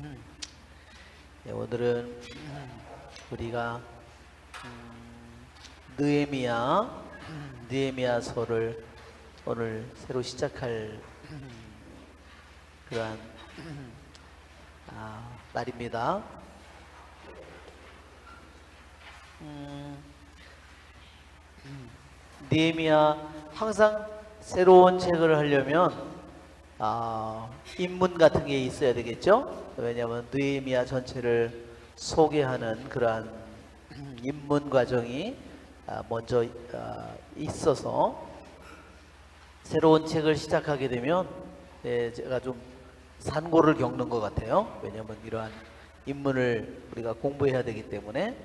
네, 오늘은 우리가 느헤미야서를 오늘 새로 시작할 그러한 날입니다. 느헤미야, 항상 새로운 책을 하려면 인문 같은 게 있어야 되겠죠? 왜냐하면 느헤미야 전체를 소개하는 그러한 인문 과정이 먼저 있어서 새로운 책을 시작하게 되면 제가 좀 산고를 겪는 것 같아요. 왜냐하면 이러한 인문을 우리가 공부해야 되기 때문에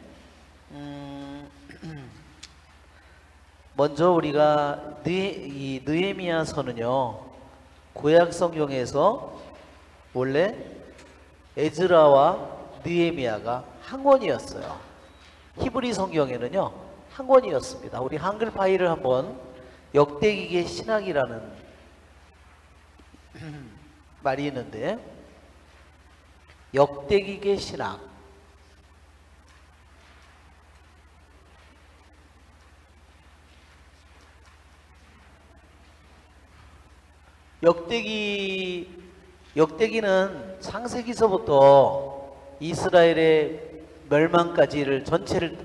먼저 우리가 이 느헤미야서는요, 구약 성경에서 원래 에즈라와 느헤미야가 한 권이었어요. 히브리 성경에는요 한 권이었습니다. 우리 한글 파일을 한번, 역대기의 신학이라는 말이 있는데, 역대기의 신학, 역대기는 창세기서부터 이스라엘의 멸망까지를 전체를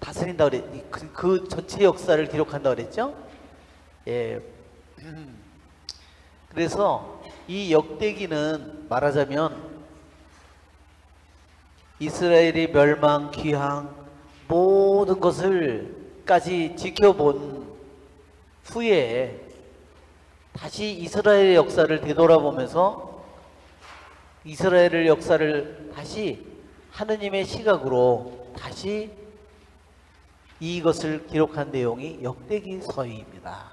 다스린다 그랬, 그 전체 역사를 기록한다 그랬죠? 예. 그래서 이 역대기는 말하자면 이스라엘의 멸망, 귀향, 모든 것을까지 지켜본 후에 다시 이스라엘의 역사를 되돌아보면서 이스라엘의 역사를 다시 하느님의 시각으로 다시 이것을 기록한 내용이 역대기서입니다.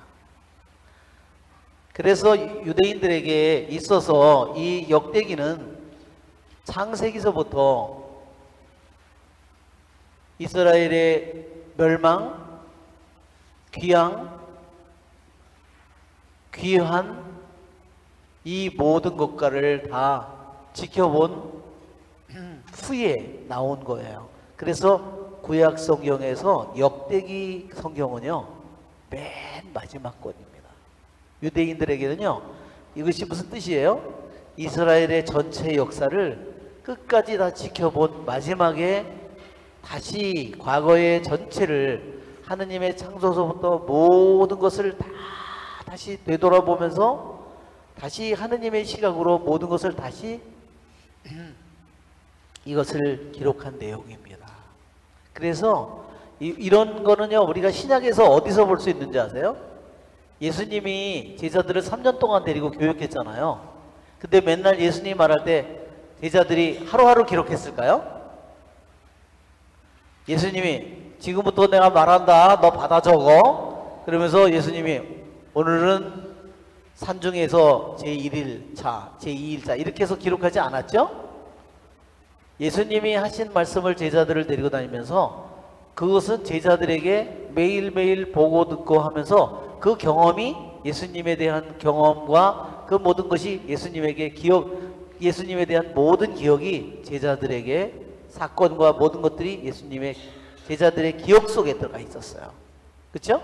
그래서 유대인들에게 있어서 이 역대기는 창세기서부터 이스라엘의 멸망, 귀향, 귀환, 이 모든 것과를 다 지켜본 후에 나온 거예요. 그래서 구약 성경에서 역대기 성경은요 맨 마지막 권입니다. 유대인들에게는요 이것이 무슨 뜻이에요? 이스라엘의 전체 역사를 끝까지 다 지켜본 마지막에 다시 과거의 전체를 하느님의 창조서부터 모든 것을 다시 되돌아보면서 다시 하느님의 시각으로 모든 것을 다시 이것을 기록한 내용입니다. 그래서 이런 거는요 우리가 신약에서 어디서 볼 수 있는지 아세요? 예수님이 제자들을 3년 동안 데리고 교육했잖아요. 근데 맨날 예수님 말할 때 제자들이 하루하루 기록했을까요? 예수님이 지금부터 내가 말한다, 너 받아 적어. 그러면서 예수님이 오늘은 산중에서 제1일차, 제2일차 이렇게 해서 기록하지 않았죠? 예수님이 하신 말씀을 제자들을 데리고 다니면서 그것은 제자들에게 매일매일 보고 듣고 하면서 그 경험이, 예수님에 대한 경험과 그 모든 것이 예수님에 대한 모든 기억이 제자들에게, 사건과 모든 것들이 예수님의 제자들의 기억 속에 들어가 있었어요. 그렇죠?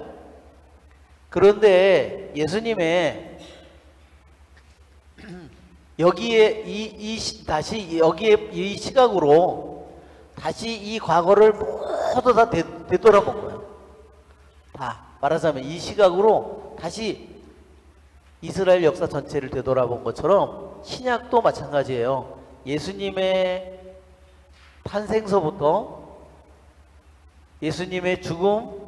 그런데 예수님의 여기에 다시 여기에 이 시각으로 다시 이 과거를 모두 다 되돌아본 거예요. 다 말하자면 이 시각으로 다시 이스라엘 역사 전체를 되돌아본 것처럼 신약도 마찬가지예요. 예수님의 탄생서부터 예수님의 죽음,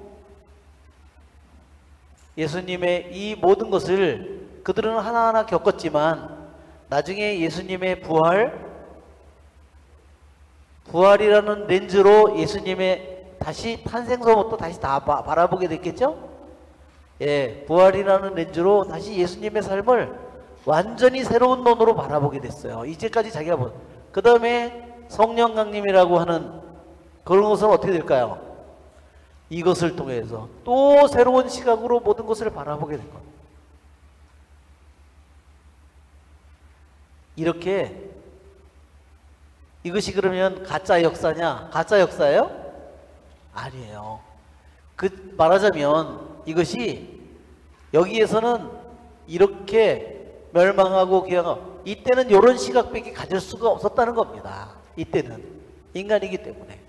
예수님의 이 모든 것을 그들은 하나하나 겪었지만 나중에 예수님의 부활이라는 렌즈로 예수님의 다시 탄생서부터 다시 다 바라보게 됐겠죠? 예, 부활이라는 렌즈로 다시 예수님의 삶을 완전히 새로운 눈으로 바라보게 됐어요. 이제까지 자기가 그 다음에 성령 강림이라고 하는 그런 것은 어떻게 될까요? 이것을 통해서 또 새로운 시각으로 모든 것을 바라보게 된 겁니다. 이렇게 이것이 그러면 가짜 역사냐? 가짜 역사예요? 아니에요. 그 말하자면 이것이 여기에서는 이렇게 멸망하고 기양하고, 이때는 이런 시각밖에 가질 수가 없었다는 겁니다. 이때는 인간이기 때문에.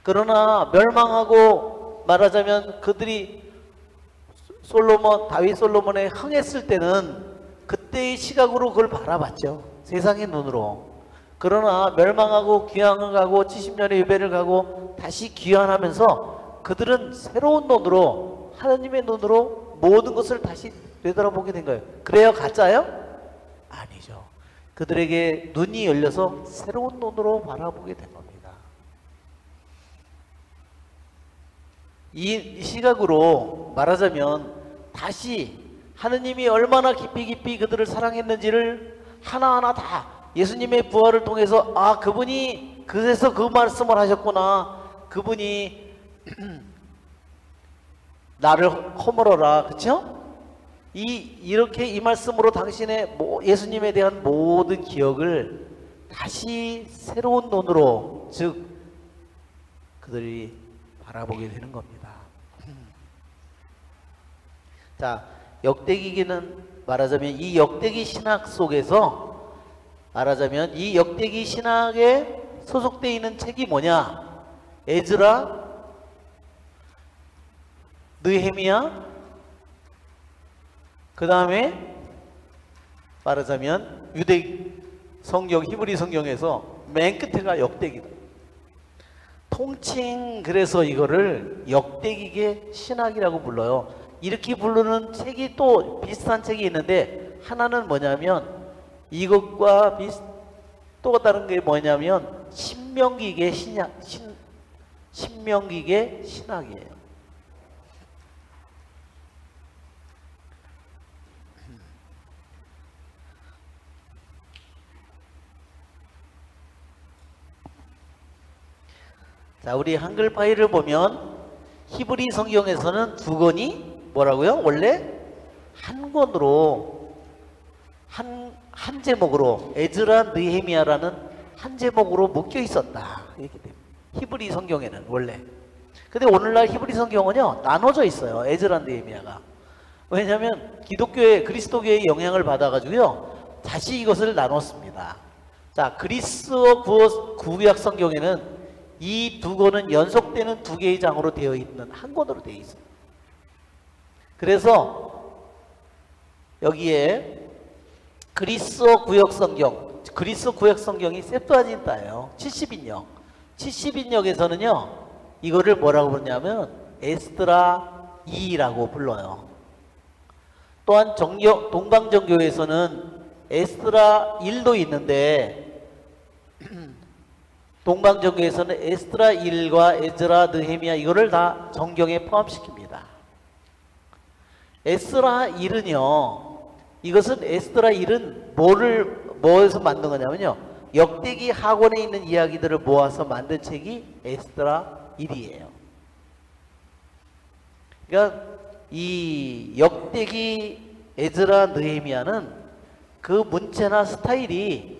그러나 멸망하고 말하자면 그들이 다윗 솔로몬에 흥했을 때는 그때의 시각으로 그걸 바라봤죠. 세상의 눈으로. 그러나 멸망하고 귀환하고 70년의 유배를 가고 다시 귀환하면서 그들은 새로운 눈으로, 하나님의 눈으로 모든 것을 다시 되돌아보게 된 거예요. 그래요? 가짜예요? 아니죠. 그들에게 눈이 열려서 새로운 눈으로 바라보게 된 겁니다. 이 시각으로 말하자면 다시 하느님이 얼마나 깊이 그들을 사랑했는지를 하나하나 다 예수님의 부활을 통해서, 아, 그분이 그래서 그 말씀을 하셨구나, 그분이 나를 허물어라, 그쵸? 이렇게 이 말씀으로 당신의 예수님에 대한 모든 기억을 다시 새로운 눈으로, 즉 그들이 바라보게 되는 겁니다. 자, 역대기기는 말하자면 이 역대기 신학 속에서 말하자면 이 역대기 신학에 소속되어 있는 책이 뭐냐? 에즈라, 느헤미야, 그 다음에 말하자면 유대 성경, 히브리 성경에서 맨 끝에가 역대기다. 통칭 그래서 이거를 역대기계 신학이라고 불러요. 이렇게 부르는 책이 또 비슷한 책이 있는데, 하나는 뭐냐면 이것과 또 다른 게 뭐냐면 신명기계 신명기계 신학이에요. 자, 우리 한글 파일을 보면 히브리 성경에서는 두 권이 뭐라고요? 원래 한 권으로 한 제목으로 에즈라 느헤미야라는 한 제목으로 묶여 있었다. 이렇게 됩니다. 히브리 성경에는 원래. 근데 오늘날 히브리 성경은요 나눠져 있어요. 에즈라 느헤미야가. 왜냐하면 그리스도교의 영향을 받아가지고요 다시 이것을 나눴습니다. 자, 그리스어 구약 성경에는 이 두 권은 연속되는 두 개의 장으로 되어 있는 한 권으로 되어 있습니다. 그래서 여기에 그리스어 구약 성경이 셉투아진타예요. 70인역. 70인역에서는요 이거를 뭐라고 부르냐면 에스드라 2라고 불러요. 또한 동방정교에서는 에스드라 1도 있는데 동방정교에서는 에스드라 1과 에즈라 느헤미야 이거를 다 정경에 포함시킵니다. 에스라 1은요, 이것은 에스드라 1은 뭐에서 만든 거냐면요, 역대기 학원에 있는 이야기들을 모아서 만든 책이 에스드라 1이에요. 그러니까 이 역대기 에즈라 느헤미야는 그 문체나 스타일이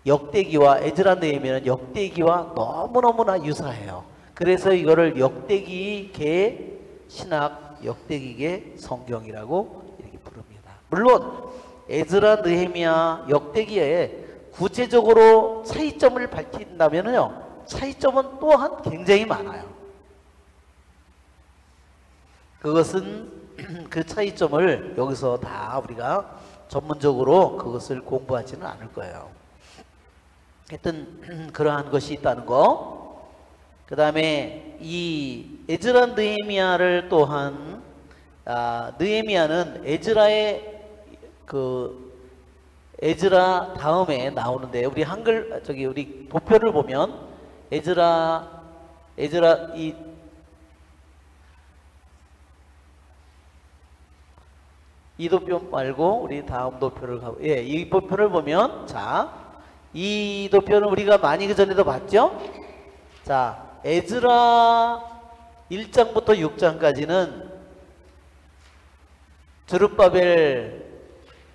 역대기와 에즈라 느헤미야는 역대기와 너무너무나 유사해요. 그래서 이거를 역대기계 신학, 역대기계 성경이라고 이렇게 부릅니다. 물론 에즈라 느헤미야 역대기에 구체적으로 차이점을 밝힌다면요 차이점은 또한 굉장히 많아요. 그것은 그 차이점을 여기서 다 우리가 전문적으로 그것을 공부하지는 않을 거예요. 하여튼 그러한 것이 있다는 거. 그 다음에 이 에즈라 느헤미야를 또한 느헤미야는 에즈라의 에즈라 다음에 나오는데, 우리 우리 도표를 보면 에즈라 이 도표 말고 우리 다음 도표를 이 도표를 보면, 자, 이 도표는 우리가 많이 그 전에도 봤죠? 자, 에즈라 1장부터 6장까지는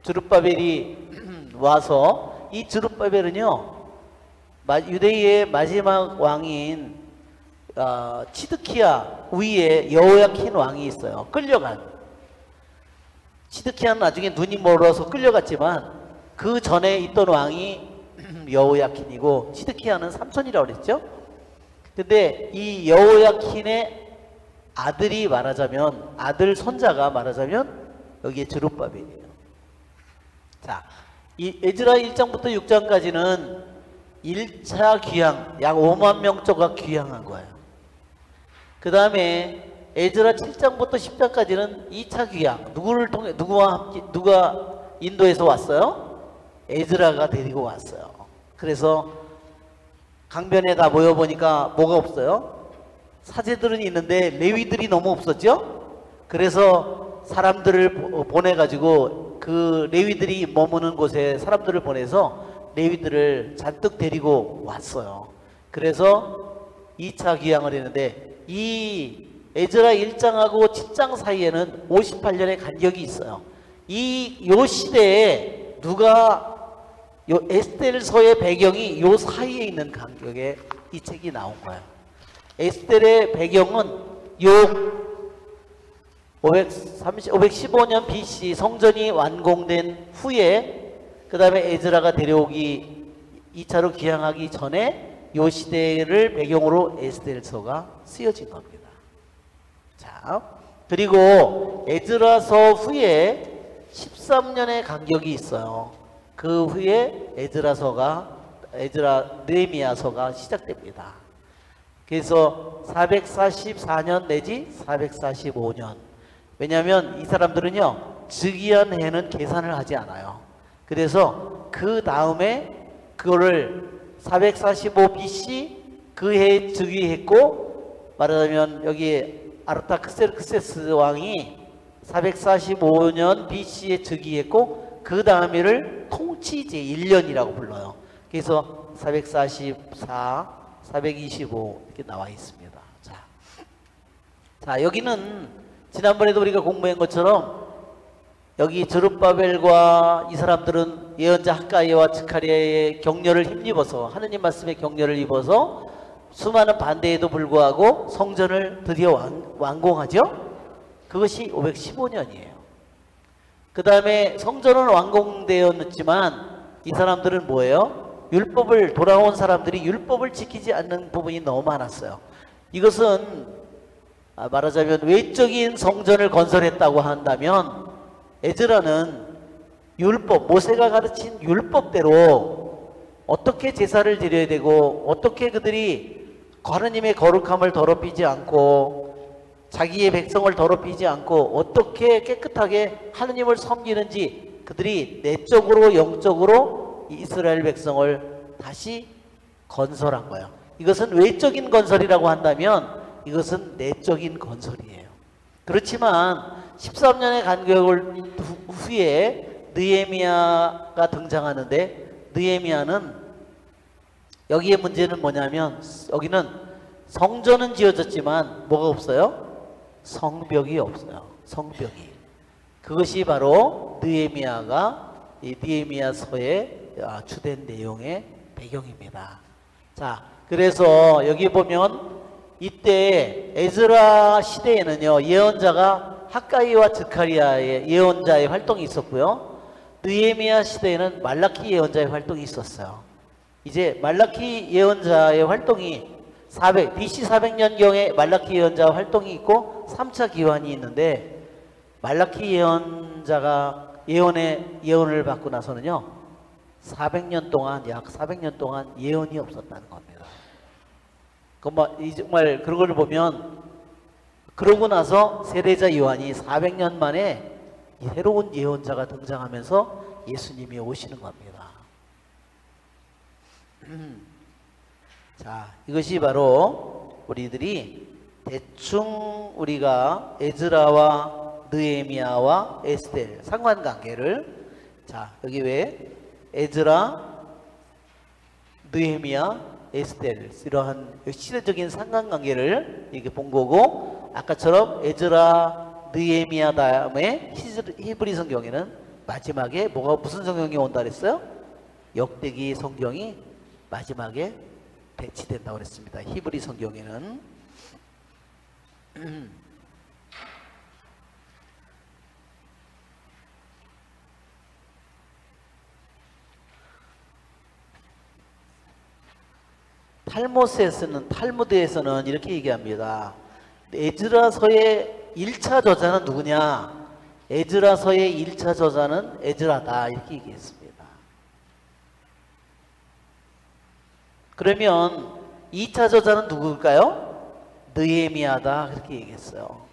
드룹바벨이 와서, 이 드룹바벨은요 유대의 마지막 왕인 치드키야 위에 여호야킨 왕이 있어요. 끌려간. 치드키야는 나중에 눈이 멀어서 끌려갔지만 그 전에 있던 왕이 여호야킨이고 치드키야는 삼손이라고 그랬죠. 근데 이 여호야킨의 아들이 말하자면 아들 손자가 말하자면 여기에 저룹바벨이에요. 자, 이 에즈라 1장부터 6장까지는 1차 귀향, 약 5만 명 조각 귀향한 거예요. 그 다음에 에즈라 7장부터 10장까지는 2차 귀향. 누구를 통해, 누가 인도에서 왔어요? 에즈라가 데리고 왔어요. 그래서 강변에 다 모여보니까 뭐가 없어요? 사제들은 있는데 레위들이 너무 없었죠? 그래서 사람들을 보내가지고 그 레위들이 머무는 곳에 사람들을 보내서 레위들을 잔뜩 데리고 왔어요. 그래서 2차 귀향을 했는데 이 에즈라 1장하고 7장 사이에는 58년의 간격이 있어요. 요 시대에 누가 요 에스텔서의 배경이 요 사이에 있는 간격에 이 책이 나온 거예요. 에스텔의 배경은 요 515년 BC 성전이 완공된 후에 그 다음에 에즈라가 데려오기 2차로 귀향하기 전에 요 시대를 배경으로 에스텔서가 쓰여진 겁니다. 자, 그리고 에즈라서 후에 13년의 간격이 있어요. 그 후에 느헤미야서가 시작됩니다. 그래서 444년 내지 445년. 왜냐하면 이 사람들은요 즉위한 해는 계산을 하지 않아요. 그래서 그 다음에 그거를 445 BC 그 해에 즉위했고, 말하자면 여기 아르타크세르크세스 왕이 445년 BC에 즉위했고 그 다음에를 통치제 1년이라고 불러요. 그래서 444, 425 이렇게 나와 있습니다. 자, 여기는 지난번에도 우리가 공부한 것처럼 여기 저룹바벨과 이 사람들은 예언자 학가이와 스가랴의 격려를 힘입어서 하느님 말씀의 격려를 입어서 수많은 반대에도 불구하고 성전을 드디어 완공하죠. 그것이 515년이에요. 그 다음에 성전은 완공되었지만 이 사람들은 뭐예요? 돌아온 사람들이 율법을 지키지 않는 부분이 너무 많았어요. 이것은 말하자면 외적인 성전을 건설했다고 한다면 에즈라는 모세가 가르친 율법대로 어떻게 제사를 드려야 되고 어떻게 그들이 하느님의 거룩함을 더럽히지 않고 자기의 백성을 더럽히지 않고 어떻게 깨끗하게 하느님을 섬기는지 그들이 내적으로 영적으로 이스라엘 백성을 다시 건설한 거예요. 이것은 외적인 건설이라고 한다면 이것은 내적인 건설이에요. 그렇지만 13년의 간격을 후에 느헤미야가 등장하는데 느헤미야는 여기에 문제는 뭐냐면 여기는 성전은 지어졌지만 뭐가 없어요? 성벽이 없어요. 성벽이. 그것이 바로 느헤미야서의 주된 내용의 배경입니다. 자, 그래서 여기 보면 이때 에즈라 시대에는요 예언자가 학가이와 스가랴의 예언자의 활동이 있었고요. 느헤미야 시대에는 말라키 예언자의 활동이 있었어요. 이제 말라키 예언자의 활동이 BC 400년경에 말라키 예언자 활동이 있고 3차 기환이 있는데 말라키 예언자가 예언을 받고 나서는요 400년 동안 약 400년 동안 예언이 없었다는 겁니다. 정말 그런 걸 보면 그러고 나서 세례자 요한이 400년 만에 새로운 예언자가 등장하면서 예수님이 오시는 겁니다. 자, 이것이 바로 우리들이 대충 우리가 에즈라와 느헤미야와 에스텔 상관관계를 여기 왜 에즈라, 느헤미야, 에스텔 이러한 시대적인 상관관계를 이렇게 본 거고, 아까처럼 에즈라, 느헤미야 다음에 히브리 성경에는 마지막에 무슨 성경이 온다 그랬어요? 역대기 성경이 마지막에 배치된다고 그랬습니다. 히브리 성경에는. 탈무드에서는 이렇게 얘기합니다. 에즈라서의 1차 저자는 누구냐? 에즈라서의 1차 저자는 에즈라다, 이렇게 얘기했습니다. 그러면 2차 저자는 누구일까요? 느헤미야다, 그렇게 얘기했어요.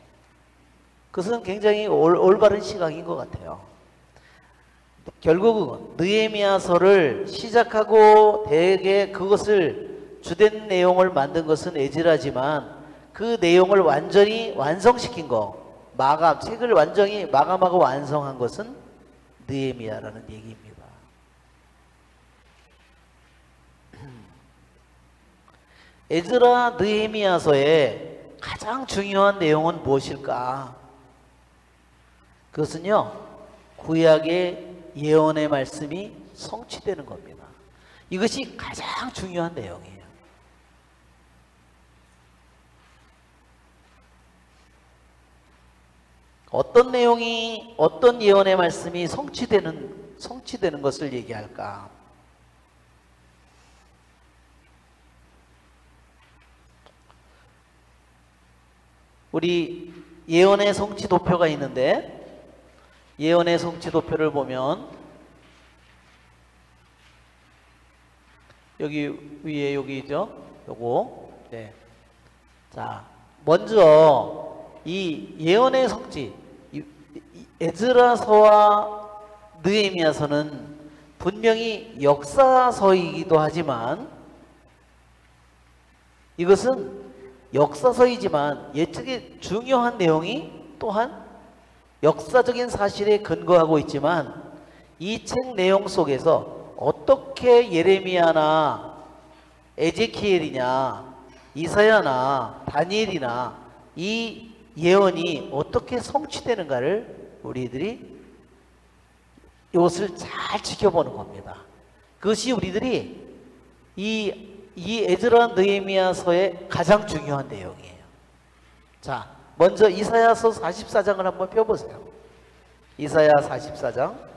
그것은 굉장히 올바른 시각인 것 같아요. 결국은 느헤미야서를 시작하고 대개 그것을 주된 내용을 만든 것은 에즈라지만 그 내용을 완전히 완성시킨 거, 책을 완전히 마감하고 완성한 것은 느헤미야라는 얘기입니다. 에즈라 느헤미야서의 가장 중요한 내용은 무엇일까? 그것은요, 구약의 예언의 말씀이 성취되는 겁니다. 이것이 가장 중요한 내용이에요. 어떤 내용이, 어떤 예언의 말씀이 성취되는 것을 얘기할까? 우리 예언의 성취 도표가 있는데, 예언의 성취 도표를 보면 여기 위에 여기죠? 요거. 네. 자, 먼저 이 예언의 성취, 에즈라서와 느헤미야서는 분명히 역사서이기도 하지만, 이것은 역사서이지만 예측의 중요한 내용이 또한 역사적인 사실에 근거하고 있지만, 이 책 내용 속에서 어떻게 예레미야나 에제키엘이냐 이사야나 다니엘이나 이 예언이 어떻게 성취되는가를 우리들이 이것을 잘 지켜보는 겁니다. 그것이 우리들이 이 에즈라 느헤미야서의 가장 중요한 내용이에요. 자, 먼저 이사야서 44장을 한번 펴보세요. 이사야 44장.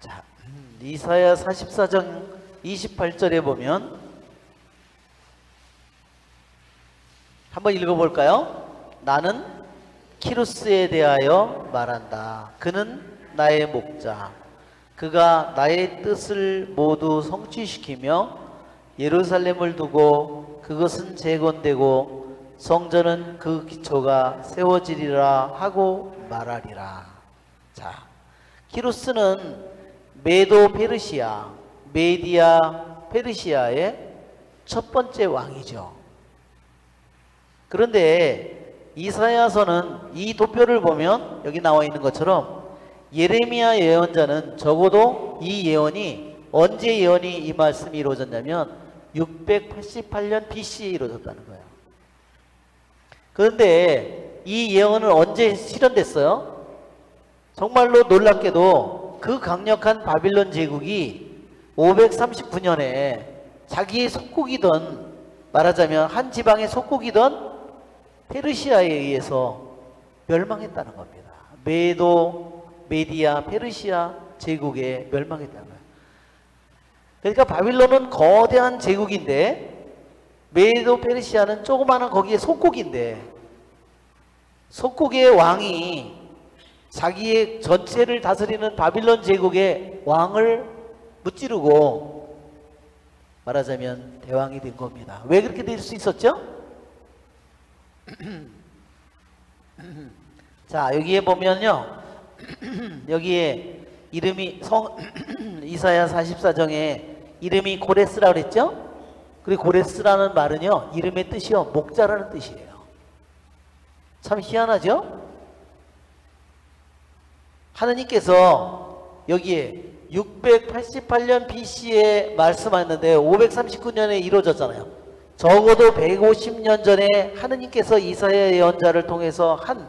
자, 이사야 44장 28절에 보면 한번 읽어볼까요? 나는 키루스에 대하여 말한다. 그는 나의 목자. 그가 나의 뜻을 모두 성취시키며 예루살렘을 두고 그것은 재건되고 성전은 그 기초가 세워지리라 하고 말하리라. 자, 키루스는 메도 페르시아, 메디아 페르시아의 첫 번째 왕이죠. 그런데 이사야서는 이 도표를 보면 여기 나와 있는 것처럼 예레미야 예언자는 적어도 이 예언이 언제 예언이 이 말씀이 이루어졌냐면 688년 BC에 이루어졌다는 거예요. 그런데 이 예언은 언제 실현됐어요? 정말로 놀랍게도 그 강력한 바빌론 제국이 539년에 자기의 속국이던, 말하자면 한 지방의 속국이던 페르시아에 의해서 멸망했다는 겁니다. 메디아 페르시아 제국에 멸망했다는 거예요. 그러니까 바빌론은 거대한 제국인데 메도 페르시아는 조그마한 거기에 속국인데, 속국의 왕이 자기의 전체를 다스리는 바빌론 제국의 왕을 무찌르고 말하자면 대왕이 된 겁니다. 왜 그렇게 될 수 있었죠? 자, 여기에 보면요, 여기에 이름이 이사야 44장에 이름이 고레스라고 그랬죠? 그리고 고레스라는 말은요, 이름의 뜻이요, 목자라는 뜻이에요. 참 희한하죠? 하느님께서 여기에 688년 BC에 말씀하셨는데 539년에 이루어졌잖아요. 적어도 150년 전에 하느님께서 이사야 예언자를 통해서 한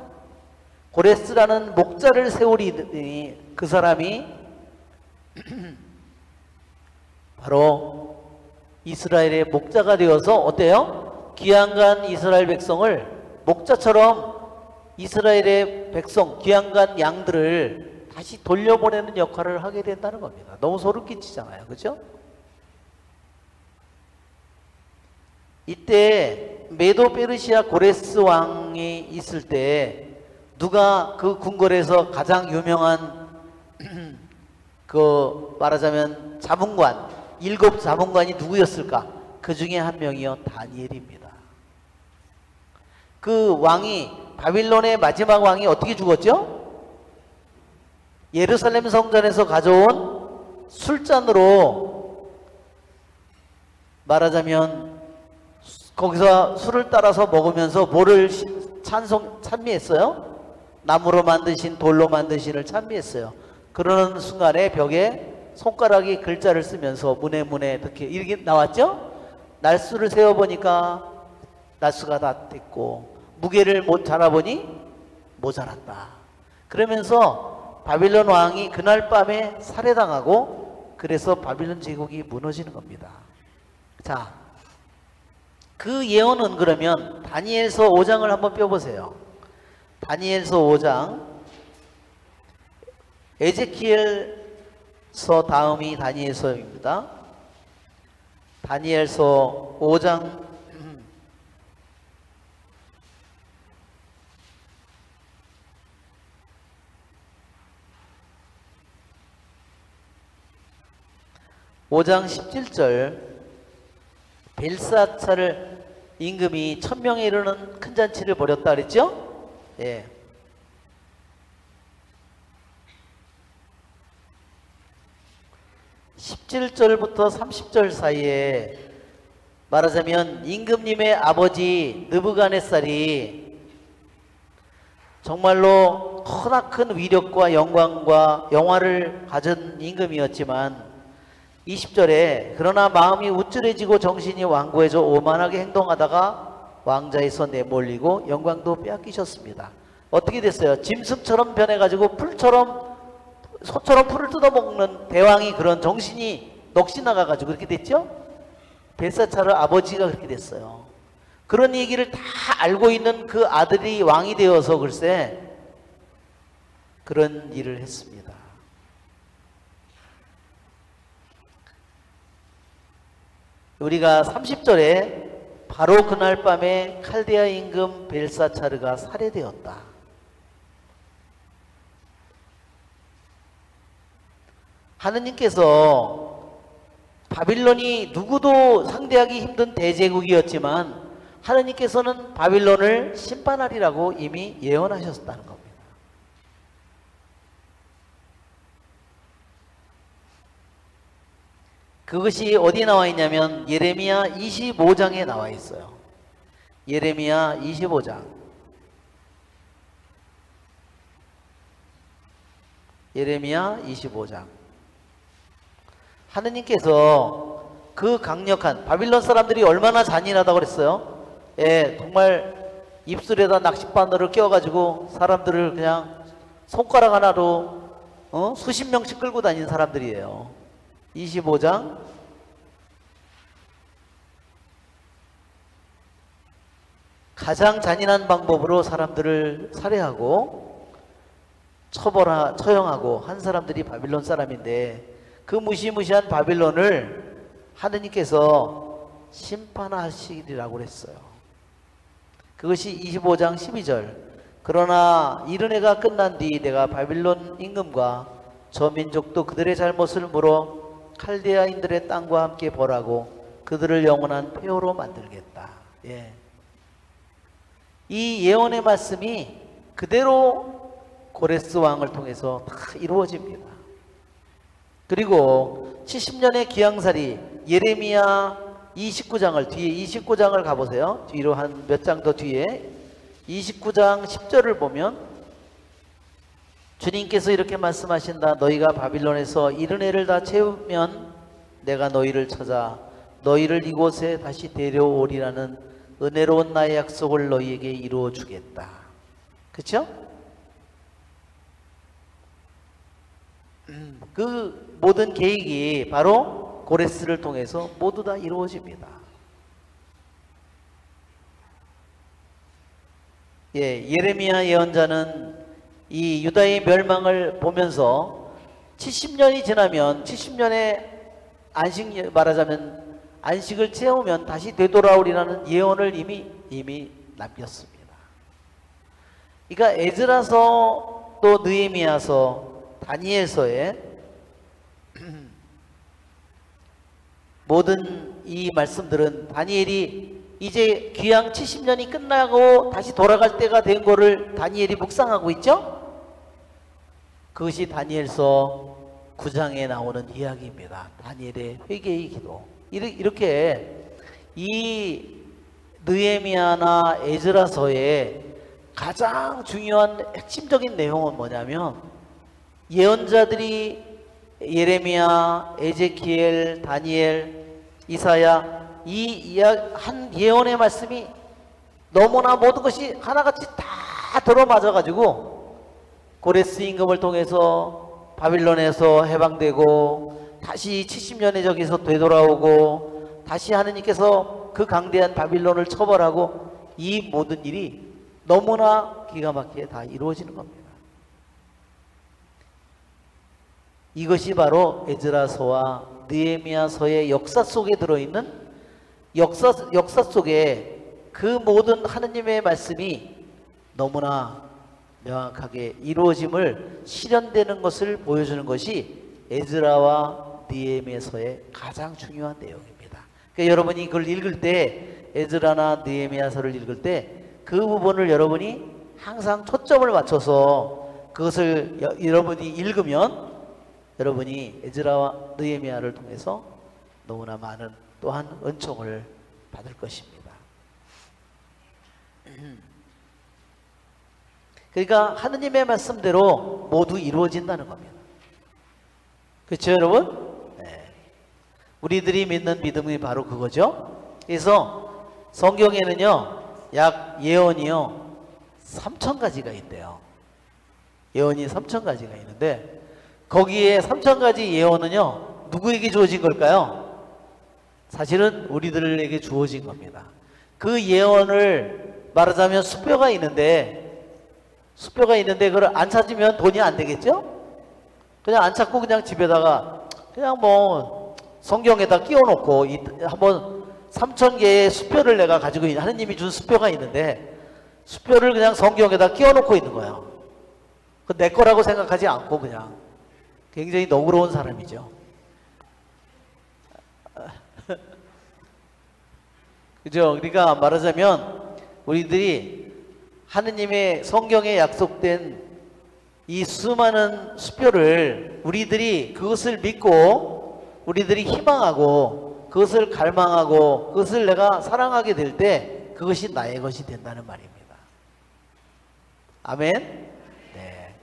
고레스라는 목자를 세우리니 그 사람이 바로 이스라엘의 목자가 되어서 어때요? 귀양간 이스라엘 백성을 목자처럼 이스라엘의 백성, 귀양간 양들을 다시 돌려보내는 역할을 하게 된다는 겁니다. 너무 소름 끼치잖아요. 그죠? 이때 메도 페르시아 고레스 왕이 있을 때 누가 그 궁궐에서 가장 유명한 그 말하자면 자문관, 7 자문관이 누구였을까? 그 중에 한 명이요, 다니엘입니다. 그 왕이, 바빌론의 마지막 왕이 어떻게 죽었죠? 예루살렘 성전에서 가져온 술잔으로 말하자면 거기서 술을 따라서 먹으면서 뭐를 찬미했어요? 나무로 만드신, 돌로 만드신을 찬미했어요. 그러는 순간에 벽에 손가락이 글자를 쓰면서 문에 이렇게 나왔죠? 날수를 세어보니까 날수가 다 됐고 무게를 못 자라보니 모자랐다. 그러면서 바빌론 왕이 그날 밤에 살해당하고 그래서 바빌론 제국이 무너지는 겁니다. 자, 그 예언은 그러면 다니엘서 5장을 한번 펴보세요. 다니엘서 5장, 에제키엘서 다음이 다니엘서입니다. 다니엘서 5장 5장 17절, 벨사차를 임금이 1000명에 이르는 큰 잔치를 벌였다 그랬죠? 예. 17절부터 30절 사이에 말하자면 임금님의 아버지 느부갓네살이 정말로 크나큰 위력과 영광과 영화를 가진 임금이었지만 20절에 그러나 마음이 우쭐해지고 정신이 완고해져 오만하게 행동하다가 왕자에서 내몰리고 영광도 빼앗기셨습니다. 어떻게 됐어요? 짐승처럼 변해가지고 소처럼 풀을 뜯어먹는 대왕이 그런 정신이 넋이 나가가지고 그렇게 됐죠? 벨사차르 아버지가 그렇게 됐어요. 그런 얘기를 다 알고 있는 그 아들이 왕이 되어서 글쎄 그런 일을 했습니다. 우리가 30절에 바로 그날 밤에 칼데아 임금 벨사차르가 살해되었다. 하느님께서 바빌론이 누구도 상대하기 힘든 대제국이었지만 하느님께서는 바빌론을 심판하리라고 이미 예언하셨다는 겁니다. 그것이 어디 나와 있냐면 예레미야 25장에 나와 있어요. 예레미야 25장. 예레미야 25장. 하느님께서 그 강력한 바빌론 사람들이 얼마나 잔인하다고 그랬어요? 예, 정말 입술에다 낚싯바늘을 껴가지고 사람들을 그냥 손가락 하나로 수십 명씩 끌고 다니는 사람들이에요. 25장 가장 잔인한 방법으로 사람들을 살해하고 처형하고 한 사람들이 바빌론 사람인데 그 무시무시한 바빌론을 하느님께서 심판하시리라고 그랬어요. 그것이 25장 12절. 그러나 이른 해가 끝난 뒤 내가 바빌론 임금과 저 민족도 그들의 잘못을 물어 칼데아인들의 땅과 함께 벌하고 그들을 영원한 폐허로 만들겠다. 예. 이 예언의 말씀이 그대로 고레스 왕을 통해서 다 이루어집니다. 그리고 70년의 기양살이 예레미야 29장을 뒤에 29장을 가보세요. 뒤로 한 몇 장 더 뒤에 29장 10절을 보면 주님께서 이렇게 말씀하신다. 너희가 바빌론에서 이른 해를 다 채우면 내가 너희를 찾아 너희를 이곳에 다시 데려오리라는 은혜로운 나의 약속을 너희에게 이루어 주겠다. 그쵸? 그 모든 계획이 바로 고레스를 통해서 모두 다 이루어집니다. 예, 예레미야 예언자는 이 유다의 멸망을 보면서 70년이 지나면 70년의 안식, 말하자면 안식을 채우면 다시 되돌아오리라는 예언을 이미 남겼습니다. 그러니까 에스라서 또 느헤미야서 다니엘서에 모든 이 말씀들은 다니엘이 이제 귀양 70년이 끝나고 다시 돌아갈 때가 된 거를 다니엘이 묵상하고 있죠? 그것이 다니엘서 9장에 나오는 이야기입니다. 다니엘의 회개의 기도. 이렇게 이 느헤미야나 에스라서의 가장 중요한 핵심적인 내용은 뭐냐면 예언자들이 예레미야, 에제키엘, 다니엘, 이사야 한 예언의 말씀이 너무나 모든 것이 하나같이 다 들어맞아 가지고 고레스 임금을 통해서 바빌론에서 해방되고 다시 70년의 적에서 되돌아오고 다시 하느님께서 그 강대한 바빌론을 처벌하고 이 모든 일이 너무나 기가 막히게 다 이루어지는 겁니다. 이것이 바로 에스라서와 느헤미야서의 역사 속에 들어있는 역사 속에 그 모든 하느님의 말씀이 너무나 명확하게 이루어짐을 실현되는 것을 보여주는 것이 에스라와 느헤미야서의 가장 중요한 내용입니다. 그러니까 여러분이 그걸 읽을 때 에스라나 느헤미야서를 읽을 때 그 부분을 여러분이 항상 초점을 맞춰서 그것을 여러분이 읽으면 여러분이 에스라와 느헤미야를 통해서 너무나 많은 또한 은총을 받을 것입니다. 그러니까 하느님의 말씀대로 모두 이루어진다는 겁니다. 그렇죠, 여러분? 네. 우리들이 믿는 믿음이 바로 그거죠. 그래서 성경에는요, 약 예언이요 3,000가지가 있대요. 예언이 3,000가지가 있는데 거기에 3,000가지 예언은요 누구에게 주어진 걸까요? 사실은 우리들에게 주어진 겁니다. 그 예언을 말하자면 수표가 있는데 그걸 안 찾으면 돈이 안 되겠죠? 그냥 안 찾고 그냥 집에다가 그냥 뭐 성경에다 끼워놓고 한번 3,000개의 수표를 내가 가지고 있는, 하느님이 준 수표가 있는데 수표를 그냥 성경에다 끼워놓고 있는 거예요. 그 내 거라고 생각하지 않고 그냥 굉장히 너그러운 사람이죠. 그죠? 그러니까 말하자면 우리들이 하느님의 성경에 약속된 이 수많은 수표를 우리들이 그것을 믿고 우리들이 희망하고 그것을 갈망하고 그것을 내가 사랑하게 될 때 그것이 나의 것이 된다는 말입니다. 아멘? 네.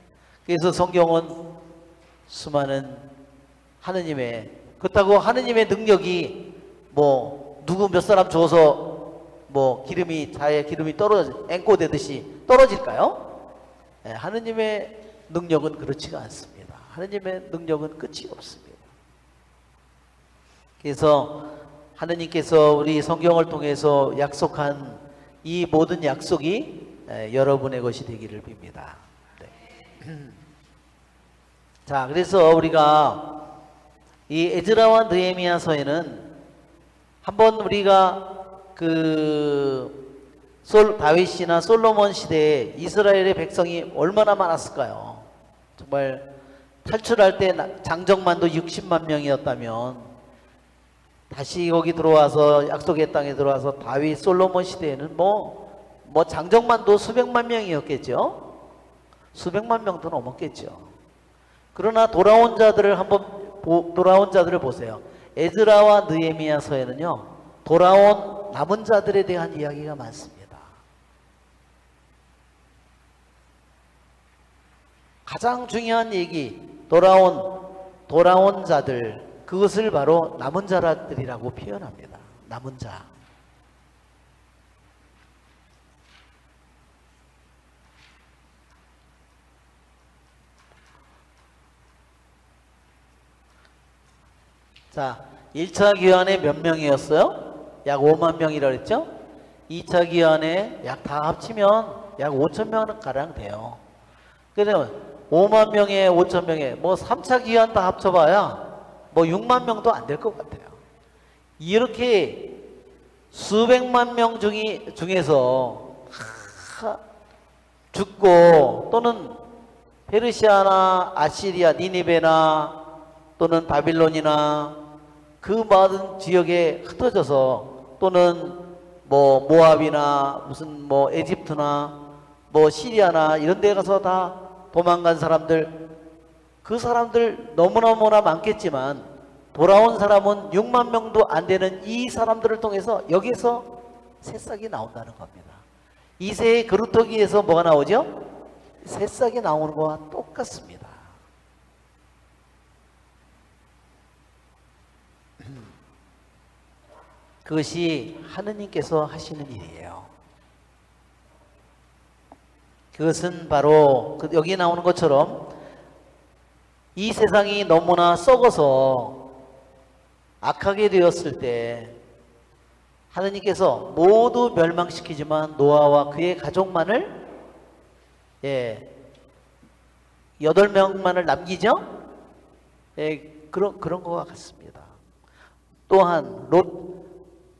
그래서 성경은 수많은 하느님의, 그렇다고 하느님의 능력이 뭐 누구 몇 사람 줘서 뭐 자의 기름이 앵꼬되듯이 떨어질까요? 네, 하느님의 능력은 그렇지가 않습니다. 하느님의 능력은 끝이 없습니다. 그래서 하느님께서 우리 성경을 통해서 약속한 이 모든 약속이 여러분의 것이 되기를 빕니다. 네. 자, 그래서 우리가 이 에스라와 느헤미야서에는 한번 우리가 다윗이나 솔로몬 시대에 이스라엘의 백성이 얼마나 많았을까요? 정말 탈출할 때 장정만도 60만 명이었다면 다시 여기 들어와서 약속의 땅에 들어와서 다윗 솔로몬 시대에는 뭐 장정만도 수백만 명이었겠죠. 수백만 명도 넘었겠죠. 그러나 돌아온 자들을 보세요. 에스라와 느헤미야서에는요 돌아온 남은 자들에 대한 이야기가 많습니다. 가장 중요한 얘기, 돌아온 자들, 그것을 바로 남은 자들이라고 표현합니다. 남은 자. 자, 1차 기환에 몇 명이었어요? 약 5만 명이라 그랬죠? 2차 기환에 약 다 합치면 약 5천 명 가량 돼요. 그러면 5만 명에 5천 명에 뭐 3차 기환 다 합쳐봐야 뭐 6만 명도 안 될 것 같아요. 이렇게 수백만 명 중에서 죽고 또는 페르시아나 아시리아 니니베나 또는 바빌론이나 그 많은 지역에 흩어져서 또는 뭐 모압이나 무슨 뭐 에집트나 뭐 시리아나 이런 데 가서 다 도망간 사람들, 그 사람들 너무너무나 많겠지만 돌아온 사람은 6만 명도 안 되는 이 사람들을 통해서 여기서 새싹이 나온다는 겁니다. 이새의 그루터기에서 뭐가 나오죠? 새싹이 나오는 거와 똑같습니다. 그것이 하느님께서 하시는 일이에요. 그것은 바로 여기 나오는 것처럼 이 세상이 너무나 썩어서 악하게 되었을 때 하느님께서 모두 멸망시키지만 노아와 그의 가족만을 8명만을 남기죠? 그런 것과 같습니다. 또한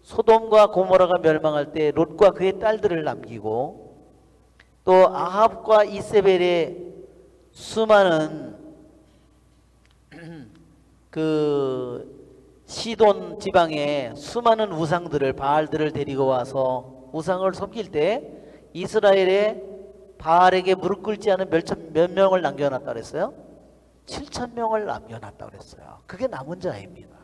소돔과 고모라가 멸망할 때 롯과 그의 딸들을 남기고 또 아합과 이세벨의 수많은 그 시돈 지방에 수많은 우상들을 바알들을 데리고 와서 우상을 섬길 때 이스라엘의 바알에게 무릎 꿇지 않은 몇 명을 남겨놨다 그랬어요? 7천 명을 남겨놨다 그랬어요. 그게 남은 자입니다.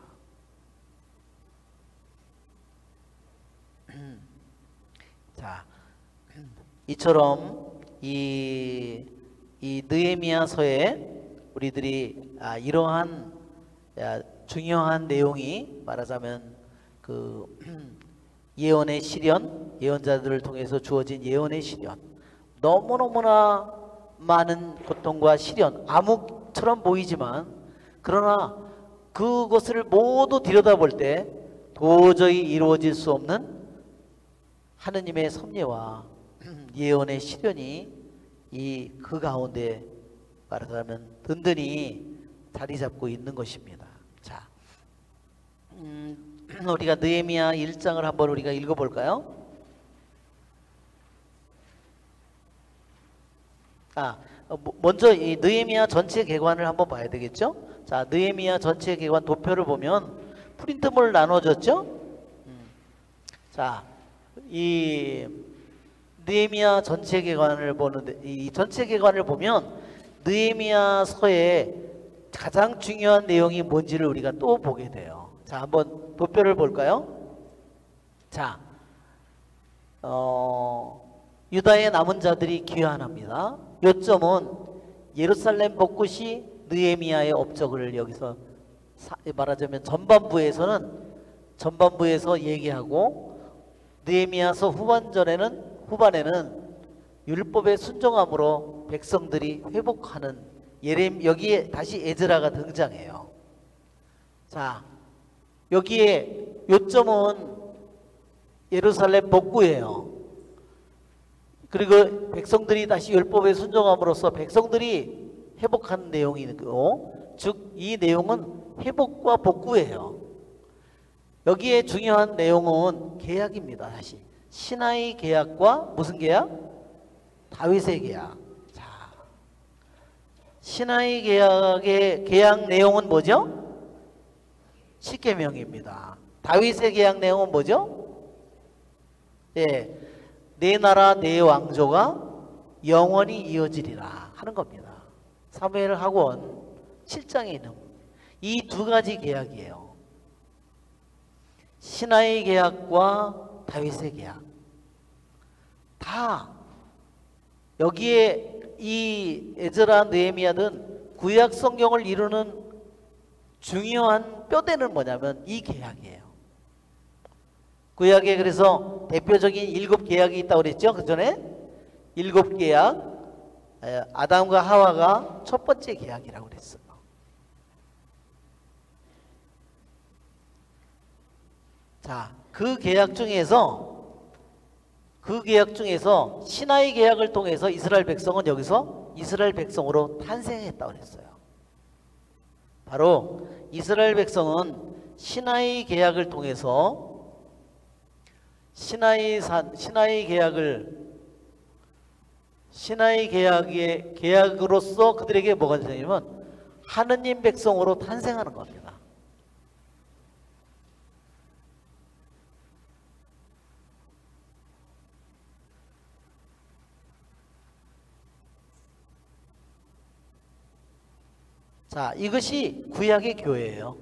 자, 이처럼 이 느헤미야서에 우리들이 이러한 중요한 내용이 말하자면 그 예언의 시련, 예언자들을 통해서 주어진 예언의 시련, 너무너무나 많은 고통과 시련, 암흑처럼 보이지만 그러나 그것을 모두 들여다볼 때 도저히 이루어질 수 없는 하느님의 섭리와 예언의 시련이 그 가운데 말하자면 든든히 자리 잡고 있는 것입니다. 자, 우리가 느헤미야 1장을 한번 우리가 읽어볼까요? 먼저 이 느헤미야 전체 개관을 한번 봐야 되겠죠? 자, 느헤미야 전체 개관 도표를 보면 프린트물 나눠졌죠? 자, 이 느헤미야 전체 개관을 보는데 이 전체 개관을 보면 느헤미야서의 가장 중요한 내용이 뭔지를 우리가 또 보게 돼요. 자, 한번 도표를 볼까요? 자, 유다의 남은 자들이 귀환합니다. 요점은 예루살렘 벚꽃이 느헤미야의 업적을 여기서 말하자면 전반부에서 얘기하고 느헤미야서 후반에는 율법의 순종함으로 백성들이 회복하는 여기에 다시 에즈라가 등장해요. 자, 여기에 요점은 예루살렘 복구예요. 그리고 백성들이 다시 율법에 순종함으로써 백성들이 회복하는 내용이고, 즉 이 내용은 회복과 복구예요. 여기에 중요한 내용은 계약입니다. 다시 시나이 계약과 무슨 계약? 다윗의 계약. 자, 시나이 계약의 계약 내용은 뭐죠? 십계명입니다. 다윗의 계약 내용은 뭐죠? 예, 내 나라 내 왕조가 영원히 이어지리라 하는 겁니다. 사무엘 학원 7장에 있는 이 두 가지 계약이에요. 시나이 계약과 다윗의 계약. 다 여기에 이 에즈라 느헤미야는 구약 성경을 이루는 중요한 뼈대는 뭐냐면 이 계약이에요. 구약에 그래서 대표적인 7계약이 있다고 그랬죠. 그 전에 7계약, 아담과 하와가 첫 번째 계약이라고 그랬어요. 자, 그 계약 중에서 시나이 계약을 통해서 이스라엘 백성은 여기서 이스라엘 백성으로 탄생했다고 그랬어요. 바로 이스라엘 백성은 시나이 계약을 통해서 시나이 계약의 계약으로서 그들에게 뭐가 되냐면 하느님 백성으로 탄생하는 겁니다. 자, 이것이 구약의 교회예요.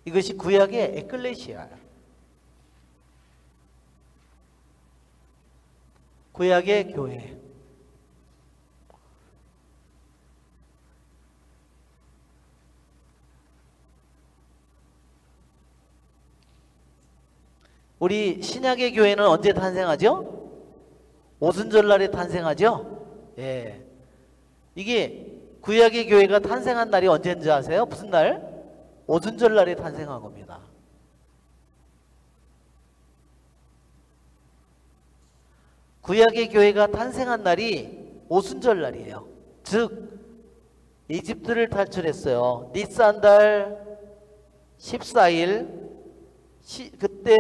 이것이 구약의 에클레시아예요. 구약의 교회. 우리 신약의 교회는 언제 탄생하죠? 오순절날에 탄생하죠? 예. 이게 구약의 교회가 탄생한 날이 언제인지 아세요? 무슨 날? 오순절날에 탄생한 겁니다. 구약의 교회가 탄생한 날이 오순절날이에요. 즉 이집트를 탈출했어요. 니산달 14일 그때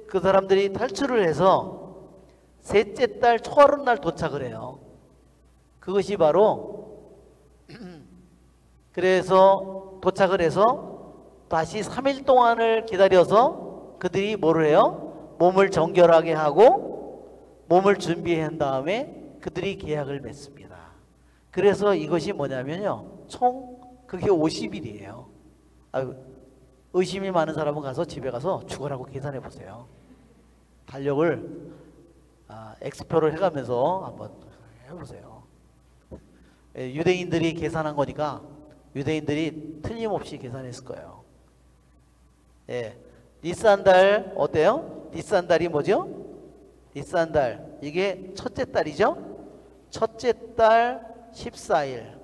그 사람들이 탈출을 해서 셋째 달 초하룻날 도착을 해요. 그것이 바로 그래서 도착을 해서 다시 3일 동안을 기다려서 그들이 뭐를 해요? 몸을 정결하게 하고 몸을 준비한 다음에 그들이 계약을 맺습니다. 그래서 이것이 뭐냐면요, 총 그게 50일이에요. 의심이 많은 사람은 가서 집에 가서 죽어라고 계산해 보세요. 달력을 X표를 해가면서 한번 해보세요. 유대인들이 계산한 거니까 유대인들이 틀림없이 계산했을 거예요. 예, 니산달 어때요? 니산달이 뭐죠? 니산달 이게 첫째 달이죠? 첫째 달 14일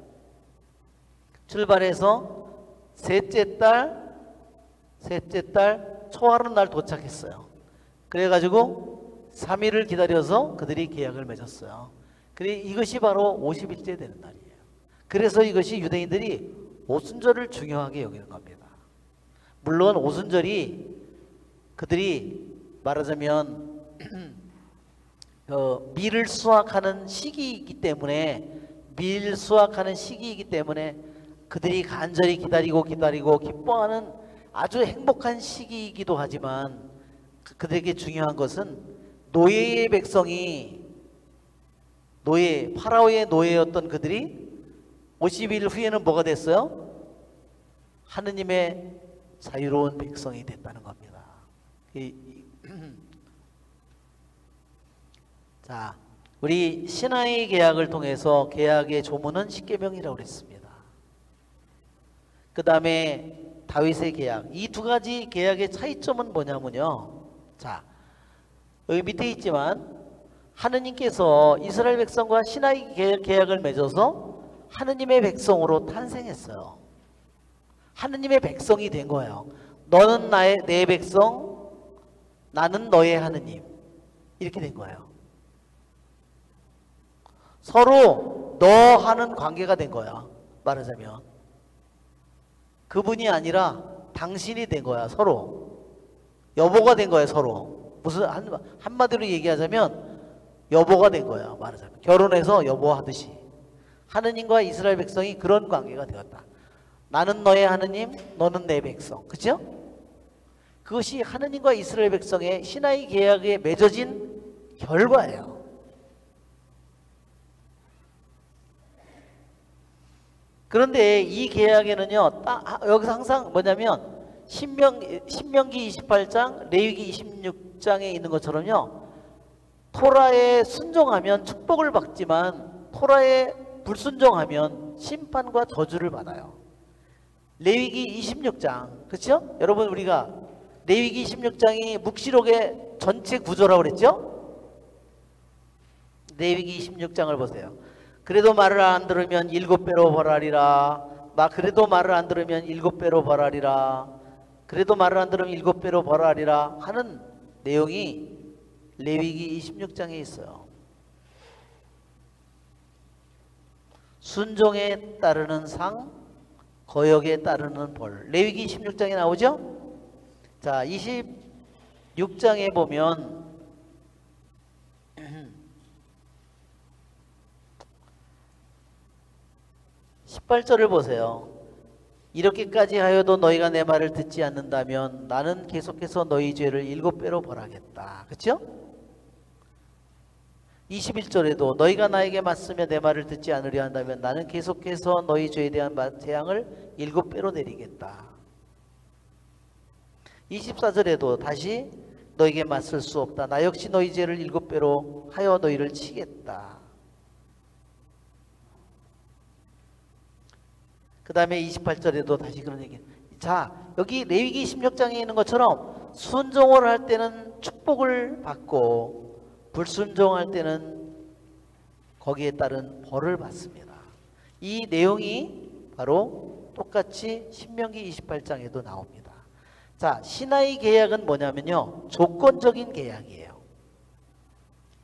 출발해서 셋째 달 초하룻날 도착했어요. 그래가지고 3일을 기다려서 그들이 계약을 맺었어요. 그래 이것이 바로 50일째 되는 날이에요. 그래서 이것이 유대인들이 오순절을 중요하게 여기는 겁니다. 물론 오순절이 그들이 말하자면 밀을 수확하는 시기이기 때문에 그들이 간절히 기다리고 기뻐하는 아주 행복한 시기이기도 하지만 그들에게 중요한 것은 노예의 백성이 파라오의 노예였던 그들이 50일 후에는 뭐가 됐어요? 하느님의 자유로운 백성이 됐다는 겁니다. 자, 우리 시나이 계약을 통해서 계약의 조문은 십계명이라고 그랬습니다. 그 다음에 다윗의 계약, 이 두 가지 계약의 차이점은 뭐냐면요, 자, 여기 밑에 있지만 하느님께서 이스라엘 백성과 시나이 계약을 맺어서 하느님의 백성으로 탄생했어요. 하느님의 백성이 된 거예요. 너는 내 백성, 나는 너의 하느님, 이렇게 된 거예요. 서로 너 하는 관계가 된 거야. 말하자면 그분이 아니라 당신이 된 거야. 서로 여보가 된 거야. 서로 무슨 한마디로 얘기하자면 여보가 된 거야. 말하자면 결혼해서 여보하듯이 하느님과 이스라엘 백성이 그런 관계가 되었다. 나는 너의 하느님, 너는 내 백성. 그죠? 그것이 하느님과 이스라엘 백성의 시나이 계약에 맺어진 결과예요. 그런데 이 계약에는요, 여기서 항상 뭐냐면 신명기 28장, 레위기 26장에 있는 것처럼요, 토라에 순종하면 축복을 받지만 토라에 불순종하면 심판과 저주를 받아요. 레위기 26장, 그렇죠? 여러분 우리가 레위기 26장이 묵시록의 전체 구조라고 그랬죠? 레위기 26장을 보세요. 그래도 말을 안 들으면 7배로 벌하리라. 그래도 말을 안 들으면 7배로 벌하리라. 그래도 말을 안 들으면 7배로 벌하리라 하는 내용이 레위기 26장에 있어요. 순종에 따르는 상, 거역에 따르는 벌. 레위기 26장에 나오죠? 자, 26장에 보면 18절을 보세요. 이렇게까지 하여도 너희가 내 말을 듣지 않는다면 나는 계속해서 너희 죄를 7배로 벌하겠다. 그렇죠? 21절에도 너희가 나에게 맞으며 내 말을 듣지 않으려 한다면 나는 계속해서 너희 죄에 대한 재앙을 7배로 내리겠다. 24절에도 다시 너희에게 맞설 수 없다. 나 역시 너희 죄를 7배로 하여 너희를 치겠다. 그 다음에 28절에도 다시 그런 얘기. 자, 여기 레위기 16장에 있는 것처럼 순종을 할 때는 축복을 받고 불순종할 때는 거기에 따른 벌을 받습니다. 이 내용이 바로 똑같이 신명기 28장에도 나옵니다. 자, 시나이 계약은 뭐냐면요, 조건적인 계약이에요.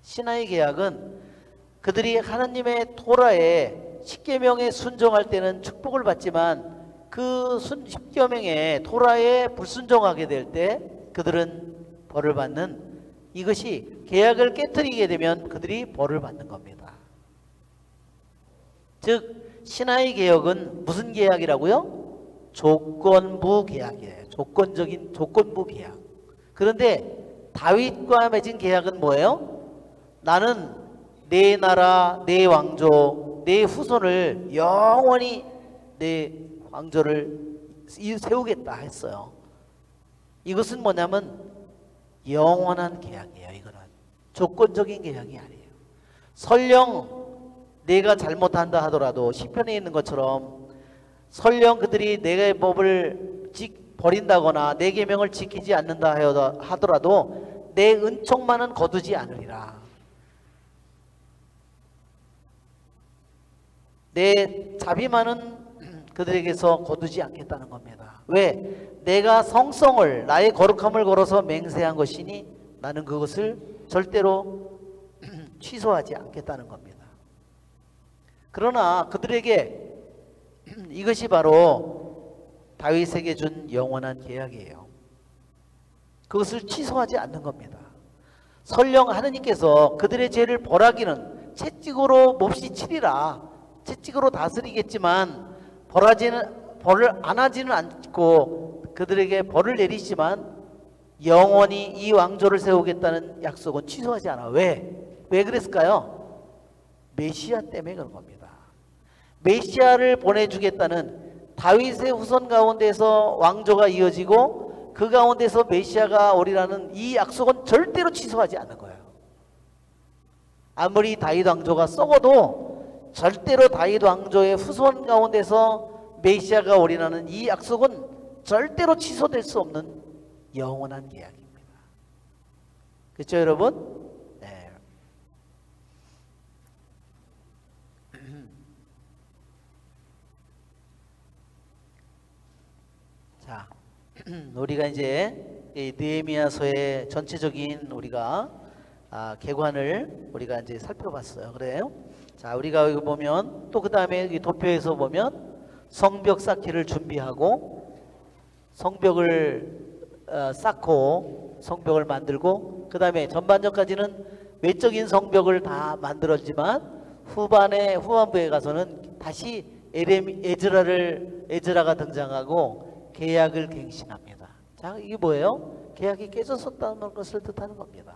시나이 계약은 그들이 하나님의 토라에 10계명에 순종할 때는 축복을 받지만 그 10계명의 토라에 불순종하게 될 때 그들은 벌을 받는, 이것이 계약을 깨트리게 되면 그들이 벌을 받는 겁니다. 즉 시나이 계약은 무슨 계약이라고요? 조건부 계약이에요. 조건부 계약. 그런데 다윗과 맺은 계약은 뭐예요? 나는 내 나라, 내 왕조, 내 후손을 영원히 내 왕조를 세우겠다 했어요. 이것은 뭐냐면 영원한 계약이에요. 이거는 조건적인 계약이 아니에요. 설령 내가 잘못한다 하더라도 시편에 있는 것처럼 설령 그들이 내 법을 버린다거나 내 계명을 지키지 않는다 하더라도 내 은총만은 거두지 않으리라. 내 자비만은 그들에게서 거두지 않겠다는 겁니다. 왜? 내가 성성을, 나의 거룩함을 걸어서 맹세한 것이니 나는 그것을 절대로 취소하지 않겠다는 겁니다. 그러나 그들에게 이것이 바로 다윗에게 준 영원한 계약이에요. 그것을 취소하지 않는 겁니다. 설령 하느님께서 그들의 죄를 벌하기는 채찍으로 몹시 치리라, 채찍으로 다스리겠지만 벌을 안 하지는 않고 그들에게 벌을 내리지만 영원히 이 왕조를 세우겠다는 약속은 취소하지 않아. 왜 그랬을까요? 메시아 때문에 그런 겁니다. 메시아를 보내주겠다는, 다윗의 후손 가운데서 왕조가 이어지고 그 가운데서 메시아가 오리라는 이 약속은 절대로 취소하지 않는 거예요. 아무리 다윗 왕조가 썩어도 절대로 다윗 왕조의 후손 가운데서 메시아가 오리라는 이 약속은 절대로 취소될 수 없는 영원한 계약입니다. 그렇죠, 여러분? 네. 자, 우리가 이제 이 느헤미야서의 전체적인 우리가 개관을 우리가 이제 살펴봤어요. 그래요? 자, 우리가 여기 보면 또 그 다음에 도표에서 보면 성벽 쌓기를 준비하고 성벽을 쌓고 성벽을 만들고, 그 다음에 전반전까지는 외적인 성벽을 다 만들었지만 후반부에 가서는 다시 에즈라가 등장하고 계약을 갱신합니다. 자, 이게 뭐예요? 계약이 깨졌었다는 것을 뜻하는 겁니다.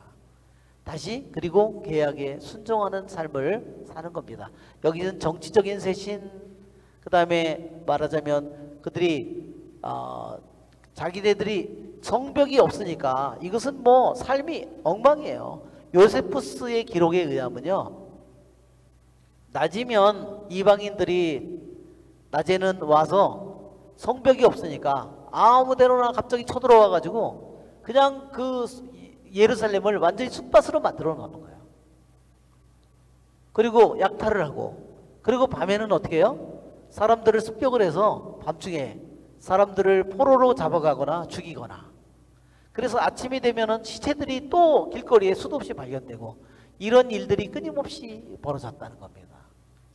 다시 그리고 계약에 순종하는 삶을 사는 겁니다. 여기는 정치적인 쇄신, 그 다음에 말하자면 그들이 자기네들이 성벽이 없으니까 이것은 뭐 삶이 엉망이에요. 요세푸스의 기록에 의하면요, 낮이면 이방인들이 낮에는 와서 성벽이 없으니까 아무데나 갑자기 쳐들어와 가지고 그냥 그 예루살렘을 완전히 숲밭으로 만들어 놓는 거예요. 그리고 약탈을 하고, 그리고 밤에는 어떻게 해요? 사람들을 습격을 해서 밤중에 사람들을 포로로 잡아가거나 죽이거나, 그래서 아침이 되면은 시체들이 또 길거리에 수도 없이 발견되고, 이런 일들이 끊임없이 벌어졌다는 겁니다.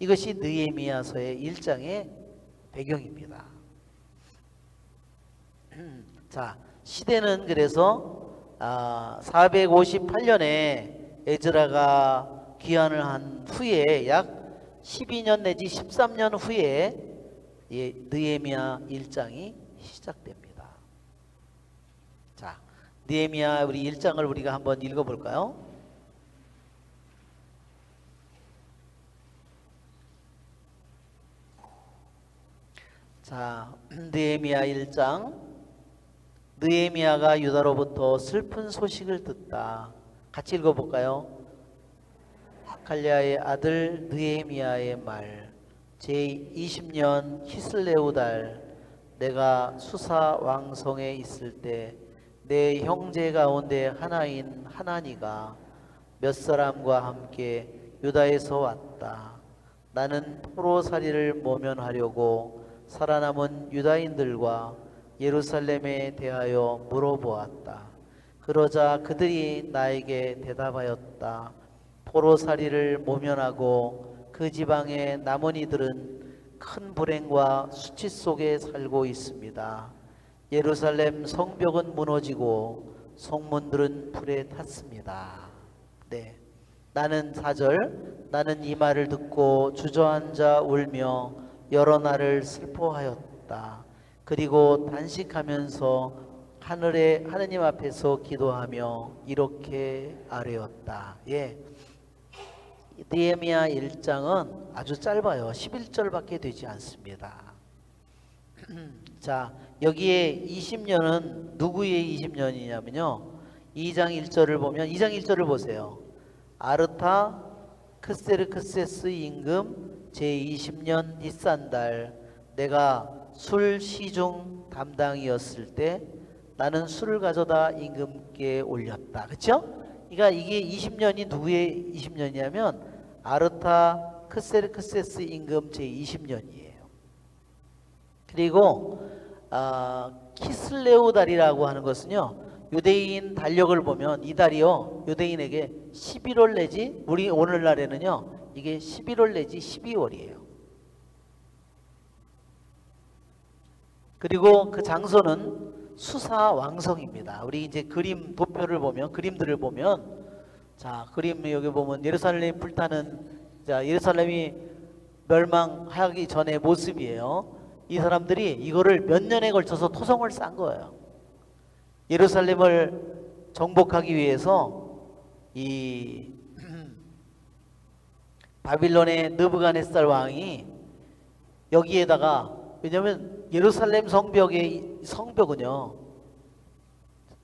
이것이 느헤미야서의 1장의 배경입니다. 자, 시대는 그래서 458년에 에즈라가 귀환을 한 후에 약 12년 내지 13년 후에 느헤미야 1장이 시작됩니다. 자, 느헤미야 우리 1장을 우리가 한번 읽어볼까요? 자, 느헤미야 1장. 느헤미야가 유다로부터 슬픈 소식을 듣다. 같이 읽어볼까요? 하칼랴의 아들 느헤미야의 말. 제20년 키슬레우 달, 내가 수사 왕성에 있을 때 내 형제 가운데 하나인 하나니가 몇 사람과 함께 유다에서 왔다. 나는 포로살이를 모면하려고 살아남은 유다인들과 예루살렘에 대하여 물어보았다. 그러자 그들이 나에게 대답하였다. 포로살이를 모면하고 그 지방의 남은 이들은 큰 불행과 수치 속에 살고 있습니다. 예루살렘 성벽은 무너지고 성문들은 불에 탔습니다. 네, 나는 4절, 나는 이 말을 듣고 주저앉아 울며 여러 날을 슬퍼하였다. 그리고 단식하면서 하느님 앞에서 기도하며 이렇게 아뢰었다. 예, 느헤미야 1장은 아주 짧아요. 11절밖에 되지 않습니다. 자, 여기에 20년은 누구의 20년이냐면요, 2장 1절을 보면, 2장 1절을 보세요. 아르타 크세르크세스 임금 제20년 니산달, 내가 술 시중 담당이었을 때 나는 술을 가져다 임금께 올렸다. 그렇죠? 그러니까 이게 20년이 누구의 20년이냐면 아르타 크세르크세스 임금 제20년이에요. 그리고 키슬레우 달이라고 하는 것은요, 유대인 달력을 보면 이 달이요, 유대인에게 11월 내지, 우리 오늘날에는요 이게 11월 내지 12월이에요. 그리고 그 장소는 수사 왕성입니다. 우리 이제 그림 도표를 보면, 그림들을 보면, 자, 그림 여기 보면 예루살렘 불타는, 자, 예루살렘이 멸망하기 전의 모습이에요. 이 사람들이 이거를 몇 년에 걸쳐서 토성을 쌓은 거예요. 예루살렘을 정복하기 위해서 이 바빌론의 느부갓네살 왕이 여기에다가, 왜냐하면 예루살렘 성벽은요,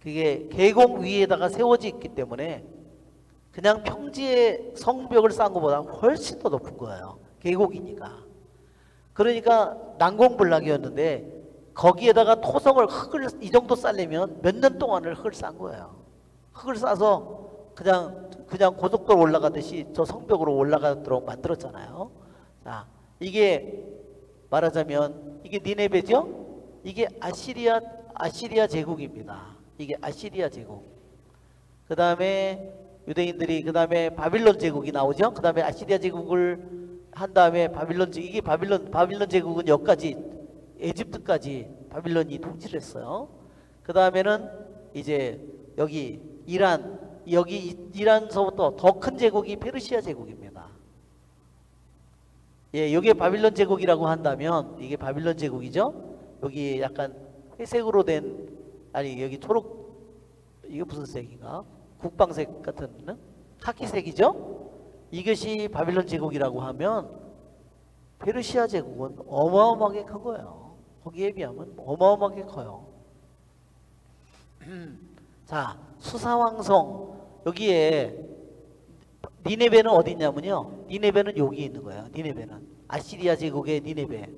그게 계곡 위에다가 세워져 있기 때문에 그냥 평지에 성벽을 쌓은 것보다 훨씬 더 높은 거예요. 계곡이니까. 그러니까 난공불락이었는데 거기에다가 토성을, 흙을 이 정도 쌓려면 몇 년 동안을 흙을 쌓은 거예요. 흙을 쌓아서 그냥 고속도로 올라가듯이 저 성벽으로 올라가도록 만들었잖아요. 자, 이게 말하자면 이게 니네베죠? 이게 아시리아 제국입니다. 이게 아시리아 제국. 그 다음에 유대인들이, 그 다음에 바빌론 제국이 나오죠. 그 다음에 아시리아 제국을 한 다음에 바빌론 제국, 이게 바빌론 제국은 여기까지, 에집트까지 바빌론이 통치를 했어요. 그 다음에는 이제 여기 이란서부터 더 큰 제국이 페르시아 제국입니다. 예, 여기에 바빌론 제국이라고 한다면 이게 바빌론 제국이죠. 여기 약간 회색으로 된, 아니 여기 초록, 이게 무슨 색인가? 국방색 같은 카키색이죠. 이것이 바빌론 제국이라고 하면 페르시아 제국은 어마어마하게 큰 거예요. 거기에 비하면 어마어마하게 커요. 자, 수사왕성, 여기에 니네베는 어디 있냐면요, 니네베는 여기 있는 거예요. 니네베는 아시리아 제국의 니네베.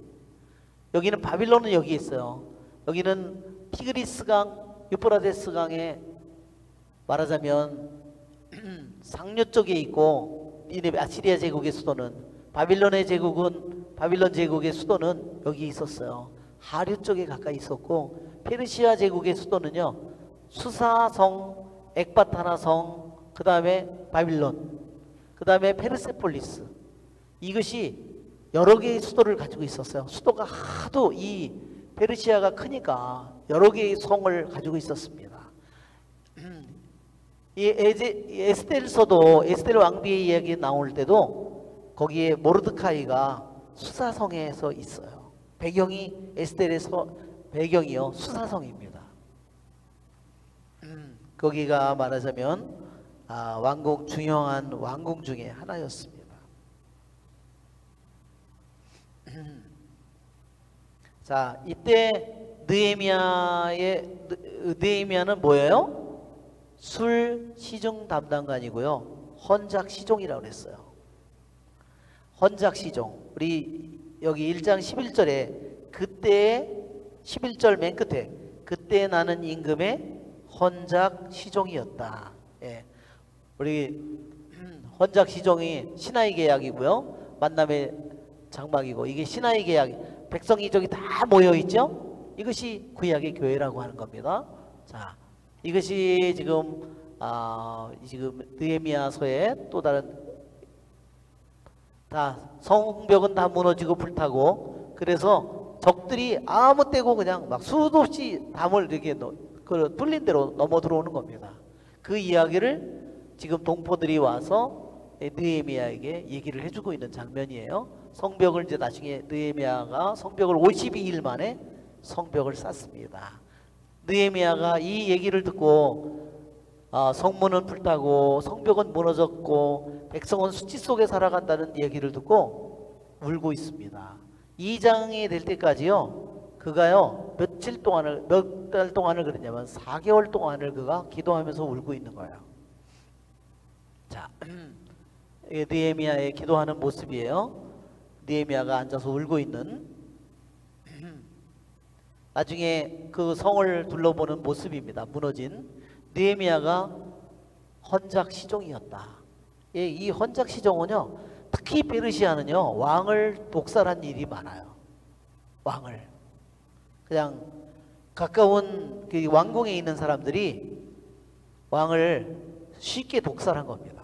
여기는 바빌론은 여기 있어요. 여기는 티그리스강, 유프라데스강에 말하자면 상류 쪽에 있고, 아시리아 제국의 수도는, 바빌론 제국의 수도는 여기 있었어요. 하류 쪽에 가까이 있었고, 페르시아 제국의 수도는요, 수사성, 엑바타나성, 그 다음에 바빌론, 그 다음에 페르세폴리스, 이것이 여러 개의 수도를 가지고 있었어요. 수도가 하도 이 페르시아가 크니까 여러 개의 성을 가지고 있었습니다. 이 에스텔서도, 에스텔 왕비의 이야기 나올 때도 거기에 모르드카이가 수사성에서 있어요. 배경이, 에스텔에서 배경이요, 수사성입니다. 거기가 말하자면 왕궁, 중요한 왕궁 중에 하나였습니다. 자, 이때 느헤미야는 뭐예요? 술 시종 담당관이고요, 헌작 시종이라고 그랬어요. 헌작 시종, 우리 여기 1장 11절에 그때 11절 맨 끝에 그때 나는 임금의 헌작 시종이었다. 예. 우리 헌작 시종이 시나이 계약이고요, 만남의 장막이고, 이게 시나이 계약, 백성이 저기 다 모여 있죠. 이것이 구약의 교회라고 하는 겁니다. 자, 이것이 지금 느헤미야서의 또 다른, 다 성벽은 다 무너지고 불타고, 그래서 적들이 아무 때고 그냥 막 수도 없이 담을 이렇게 그 뚫린 대로 넘어 들어오는 겁니다. 그 이야기를 지금 동포들이 와서 느헤미야에게 얘기를 해주고 있는 장면이에요. 성벽을 이제 나중에 느헤미야가 성벽을 52일 만에 성벽을 쌓습니다. 느헤미야가 이 얘기를 듣고 성문은 불타고 성벽은 무너졌고 백성은 수치 속에 살아간다는 얘기를 듣고 울고 있습니다. 2장이 될 때까지요, 그가요 몇 달 동안을 그랬냐면 4개월 동안을 그가 기도하면서 울고 있는 거예요. 자, 느헤미야의 기도하는 모습이에요. 느헤미야가 앉아서 울고 있는, 나중에 그 성을 둘러보는 모습입니다. 무너진 느헤미야가 헌작 시종이었다. 예, 이 헌작 시종은요, 특히 페르시아는요 왕을 독살한 일이 많아요. 왕을 그냥 가까운 그 왕궁에 있는 사람들이 왕을 쉽게 독살한 겁니다.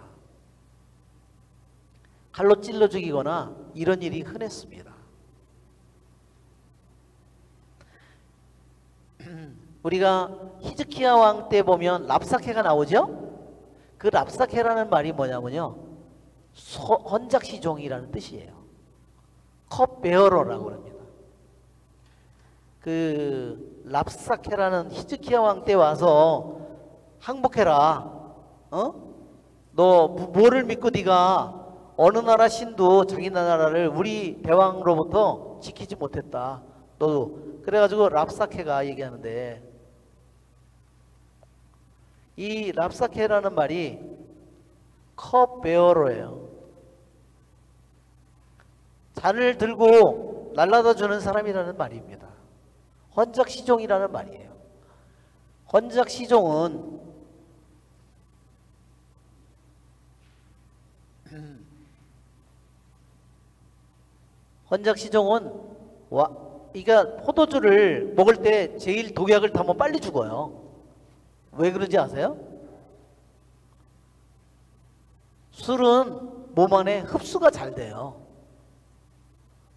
칼로 찔러 죽이거나 이런 일이 흔했습니다. 우리가 히즈키야 왕 때 보면 랍사케가 나오죠? 그 랍사케라는 말이 뭐냐면요, 헌작시종이라는 뜻이에요. 컵베어러라고 합니다. 그 랍사케라는 히즈키야 왕 때 와서 항복해라, 너 뭐를 믿고 네가 어느 나라 신도 자기 나라를 우리 대왕으로부터 지키지 못했다, 너도. 그래가지고 랍사케가 얘기하는데, 이 랍사케라는 말이 컵베어러예요. 잔을 들고 날라다 주는 사람이라는 말입니다. 헌작시종이라는 말이에요. 헌작시종은 그러니까 포도주를 먹을 때 제일 독약을 타면 빨리 죽어요. 왜 그런지 아세요? 술은 몸 안에 흡수가 잘 돼요.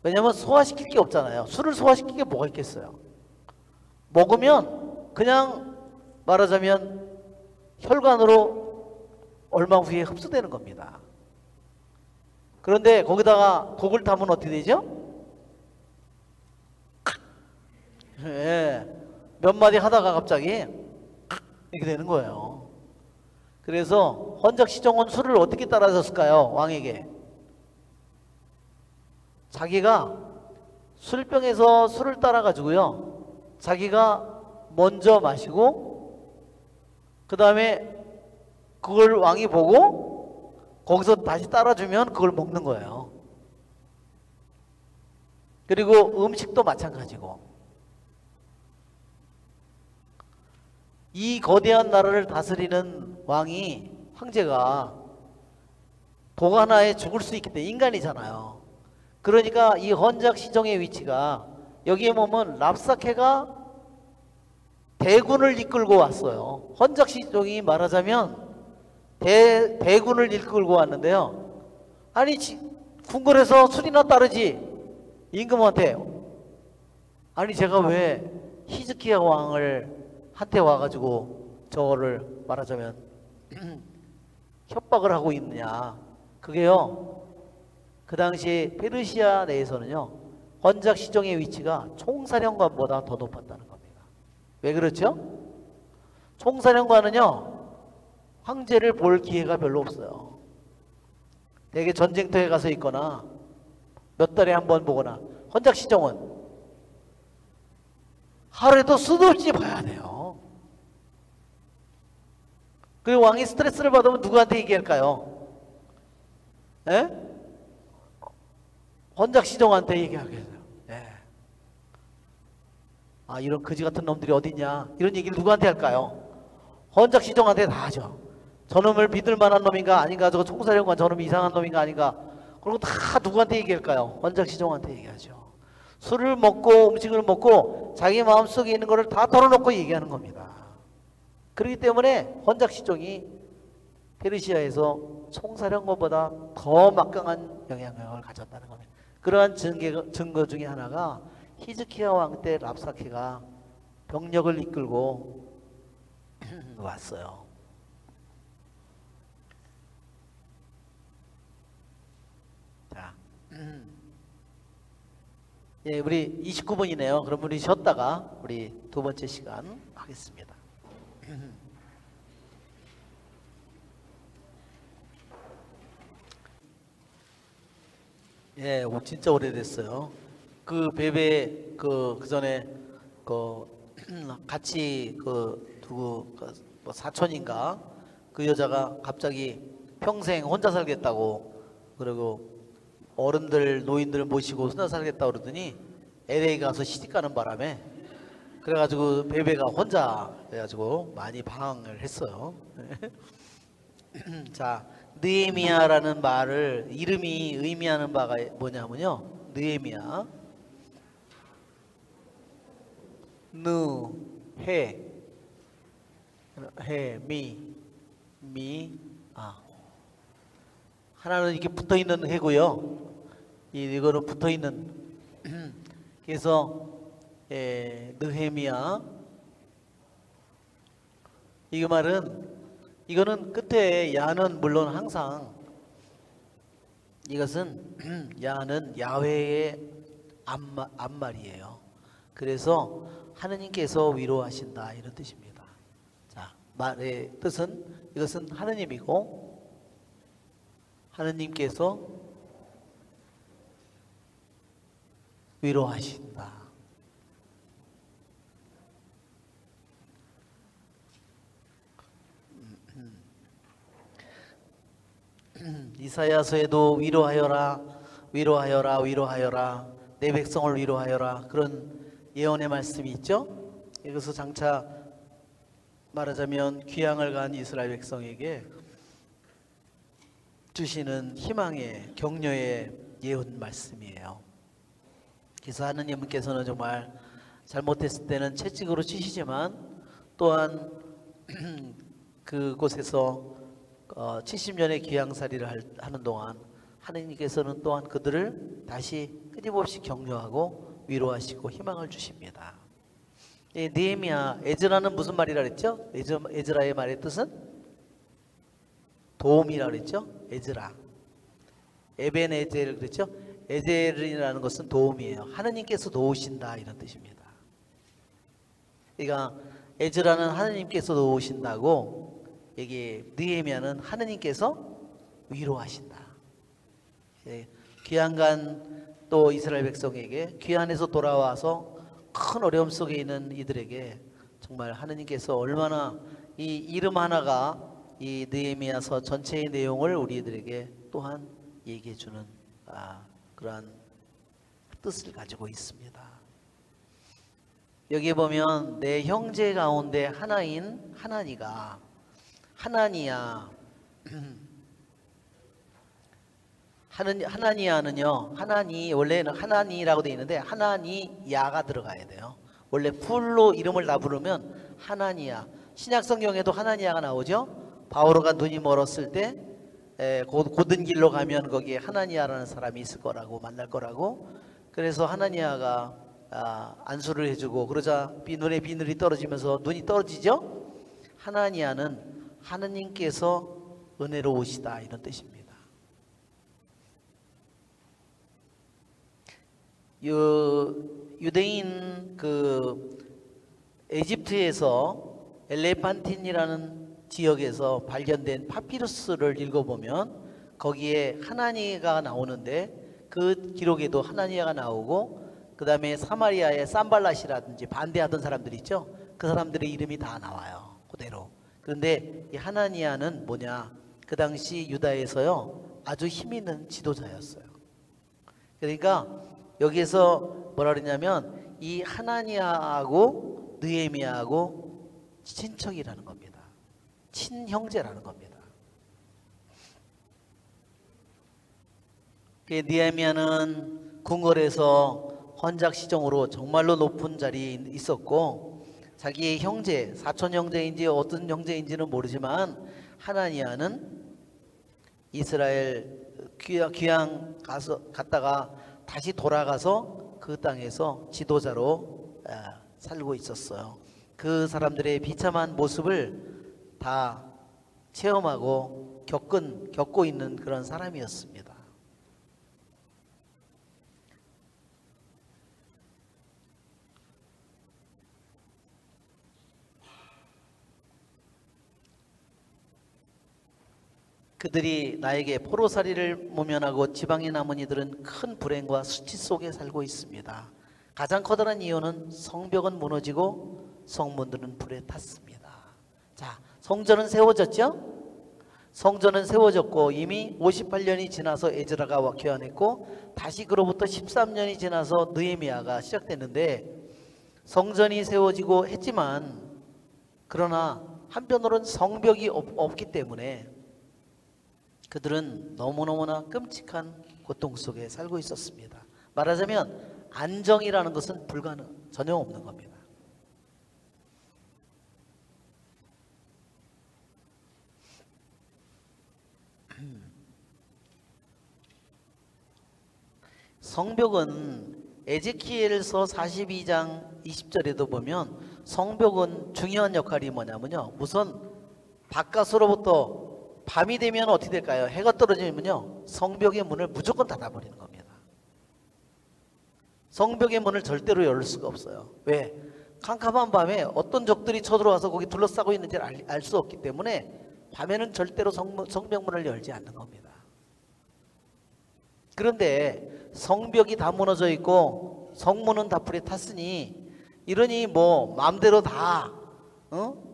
왜냐면 소화시킬 게 없잖아요. 술을 소화시킬 게 뭐가 있겠어요. 먹으면 그냥 말하자면 혈관으로 얼마 후에 흡수되는 겁니다. 그런데 거기다가 독을 타면 어떻게 되죠? 예, 몇 마디 하다가 갑자기 이렇게 되는 거예요. 그래서 헌작시종은 술을 어떻게 따라줬을까요? 왕에게 자기가 술병에서 술을 따라 가지고요, 자기가 먼저 마시고 그 다음에 그걸 왕이 보고 거기서 다시 따라주면 그걸 먹는 거예요. 그리고 음식도 마찬가지고. 이 거대한 나라를 다스리는 왕이, 황제가 독 하나에 죽을 수 있기 때문에 인간이잖아요. 그러니까 이 헌작시종의 위치가, 여기에 보면 랍사케가 대군을 이끌고 왔어요. 헌작시종이 말하자면 대군을 이끌고 왔는데요. 아니 궁궐에서 술이나 따르지 임금한테. 아니 제가 왜 히즈키야 왕을 한테 와가지고 저거를 말하자면 협박을 하고 있느냐. 그게요, 그 당시 페르시아 내에서는요, 헌작시종의 위치가 총사령관보다 더 높았다는 겁니다. 왜 그렇죠? 총사령관은요, 황제를 볼 기회가 별로 없어요. 대개 전쟁터에 가서 있거나 몇 달에 한 번 보거나, 헌작시종은 하루에도 수도 없이 봐야 돼요. 그리고 왕이 스트레스를 받으면 누구한테 얘기할까요? 예? 헌작시종한테 얘기하겠어요. 예. 아, 이런 거지 같은 놈들이 어딨냐, 이런 얘기를 누구한테 할까요? 헌작시종한테 다 하죠. 저놈을 믿을 만한 놈인가 아닌가, 저거 총사령관 저놈이 이상한 놈인가 아닌가, 그리고 다 누구한테 얘기할까요? 헌작시종한테 얘기하죠. 술을 먹고 음식을 먹고 자기 마음속에 있는 것을 다 털어놓고 얘기하는 겁니다. 그렇기 때문에 헌작시종이 페르시아에서 총사령관보다 더 막강한 영향력을 가졌다는 겁니다. 그러한 증거 중에 하나가 히즈키야 왕 때 랍사케가 병력을 이끌고 왔어요. 자, 예, 우리 29분이네요. 그럼 우리 쉬었다가 우리 두 번째 시간 하겠습니다. 예, 진짜 오래됐어요. 그 베베 그 전에 그 같이 그 두고 뭐 사촌인가 그 여자가 갑자기 평생 혼자 살겠다고, 그리고 어른들 노인들 모시고 혼자 살겠다 그러더니 LA 가서 시집가는 바람에 그래가지고 베베가 혼자 해가지고 많이 방황을 했어요. 자, 느헤미야라는 말을, 이름이 의미하는 바가 뭐냐면요, 느헤미야, 하나는 이렇게 붙어있는 해고요, 이거는 붙어있는 그래서 느헤미야, 이 말은, 이거는 끝에 야는 물론 항상, 이것은 야는 야훼의 앞말이에요. 그래서 하느님께서 위로하신다, 이런 뜻입니다. 자, 말의 뜻은, 이것은 하느님이고 하느님께서 위로하신다. 이사야서에도 위로하여라, 위로하여라, 위로하여라, 내 백성을 위로하여라, 그런 예언의 말씀이 있죠. 이것은 장차 말하자면 귀향을 간 이스라엘 백성에게 주시는 희망의, 격려의 예언 말씀이에요. 그래서 하느님께서는 정말 잘못했을 때는 채찍으로 치시지만, 또한 그곳에서 70년의 귀향살이를 하는 동안 하느님께서는 또한 그들을 다시 끊임없이 격려하고 위로하시고 희망을 주십니다. 느헤미야, 에즈라는 무슨 말이라 그랬죠? 에즈라의 말의 뜻은 도움이라 그랬죠? 에즈라, 에벤에젤 그랬죠? 에젤이라는 것은 도움이에요. 하느님께서 도우신다, 이런 뜻입니다. 그러니까 에즈라는 하느님께서 도우신다고, 여기 느헤미야는 하느님께서 위로하신다. 귀환간 또 이스라엘 백성에게, 귀환에서 돌아와서 큰 어려움 속에 있는 이들에게 정말 하느님께서 얼마나, 이 이름 하나가 이 느헤미야서 전체의 내용을 우리들에게 또한 얘기해 주는 그러한 뜻을 가지고 있습니다. 여기 보면 내 형제 가운데 하나인 하나니가, 하나니야, 하나니야는요, 하나니, 원래는 하나니라고 되어 있는데 하나니야가 들어가야 돼요. 원래 풀로 이름을 다 부르면 하나니야. 신약 성경에도 하나니야가 나오죠. 바오로가 눈이 멀었을 때 고든 길로 가면 거기에 하나니야라는 사람이 있을 거라고, 만날 거라고. 그래서 하나니야가 안수를 해주고 그러자 눈에 비늘이 떨어지면서 눈이 떨어지죠. 하나니야는 하느님께서 은혜로우시다 이런 뜻입니다. 유대인 에집트에서 엘레판틴이라는 지역에서 발견된 파피루스를 읽어보면 거기에 하나니가 나오는데 그 기록에도 하나니가 나오고, 그 다음에 사마리아의 산발랏이라든지 반대하던 사람들 있죠. 그 사람들의 이름이 다 나와요, 그대로. 그런데 이 하나니아는 뭐냐, 그 당시 유다에서요 아주 힘 있는 지도자였어요. 그러니까 여기에서 뭐라 그러냐면 이 하나니아하고 느헤미야하고 친척이라는 겁니다. 친형제라는 겁니다. 느헤미야는 궁궐에서 헌작시정으로 정말로 높은 자리에 있었고, 자기의 형제, 사촌 형제인지 어떤 형제인지는 모르지만 하나니아는 이스라엘 귀향 갔다가 다시 돌아가서 그 땅에서 지도자로 살고 있었어요. 그 사람들의 비참한 모습을 다 체험하고 겪고 있는 그런 사람이었습니다. 그들이 나에게 포로살이를 모면하고 지방에 남은 이들은 큰 불행과 수치 속에 살고 있습니다. 가장 커다란 이유는 성벽은 무너지고 성문들은 불에 탔습니다. 자, 성전은 세워졌죠? 성전은 세워졌고 이미 58년이 지나서 에즈라가 귀환했고 다시 그로부터 13년이 지나서 느헤미야가 시작됐는데, 성전이 세워지고 했지만 그러나 한편으로는 성벽이 없기 때문에 그들은 너무너무나 끔찍한 고통 속에 살고 있었습니다. 말하자면 안정이라는 것은 전혀 없는 겁니다. 성벽은 에제키엘서 42장 20절에도 보면 성벽은 중요한 역할이 뭐냐면요, 우선 바깥으로부터 밤이 되면 어떻게 될까요? 해가 떨어지면요 성벽의 문을 무조건 닫아버리는 겁니다. 성벽의 문을 절대로 열 수가 없어요. 왜? 캄캄한 밤에 어떤 적들이 쳐들어와서 거기 둘러싸고 있는지를 알 수 없기 때문에 밤에는 절대로 성벽문을 열지 않는 겁니다. 그런데 성벽이 다 무너져 있고 성문은 다 불에 탔으니 이러니 뭐 마음대로 다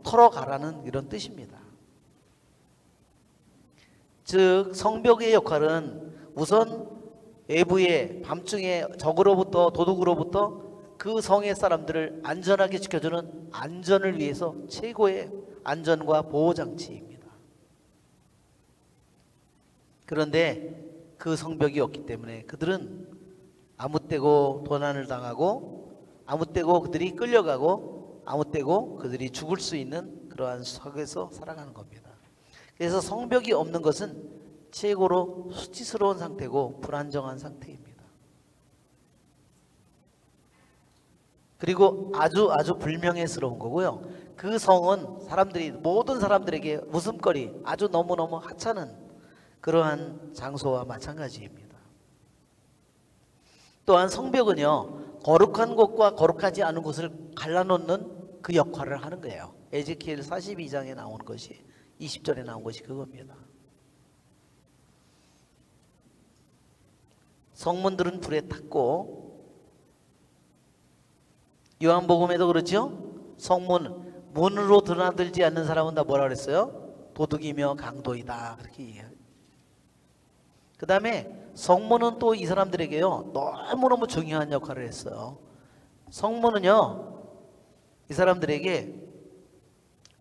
털어가라는 이런 뜻입니다. 즉 성벽의 역할은 우선 외부의 밤중에 적으로부터, 도둑으로부터 그 성의 사람들을 안전하게 지켜주는 안전을 위해서 최고의 안전과 보호장치입니다. 그런데 그 성벽이 없기 때문에 그들은 아무 때고 도난을 당하고 아무 때고 그들이 끌려가고 아무 때고 그들이 죽을 수 있는 그러한 속에서 살아가는 겁니다. 그래서 성벽이 없는 것은 최고로 수치스러운 상태고 불안정한 상태입니다. 그리고 아주 불명예스러운 거고요. 그 성은 모든 사람들에게 웃음거리, 아주 너무너무 하찮은 그러한 장소와 마찬가지입니다. 또한 성벽은요, 거룩한 곳과 거룩하지 않은 곳을 갈라놓는 그 역할을 하는 거예요. 에제키엘 42장에 나온 것이, 20절에 나온 것이 그겁니다. 성문들은 불에 탔고, 요한복음에도 그렇죠? 성문, 문으로 드나들지 않는 사람은 다 뭐라 그랬어요? 도둑이며 강도이다, 그렇게 얘기해요. 그 다음에 성문은 또 이 사람들에게요 너무너무 중요한 역할을 했어요. 성문은요 이 사람들에게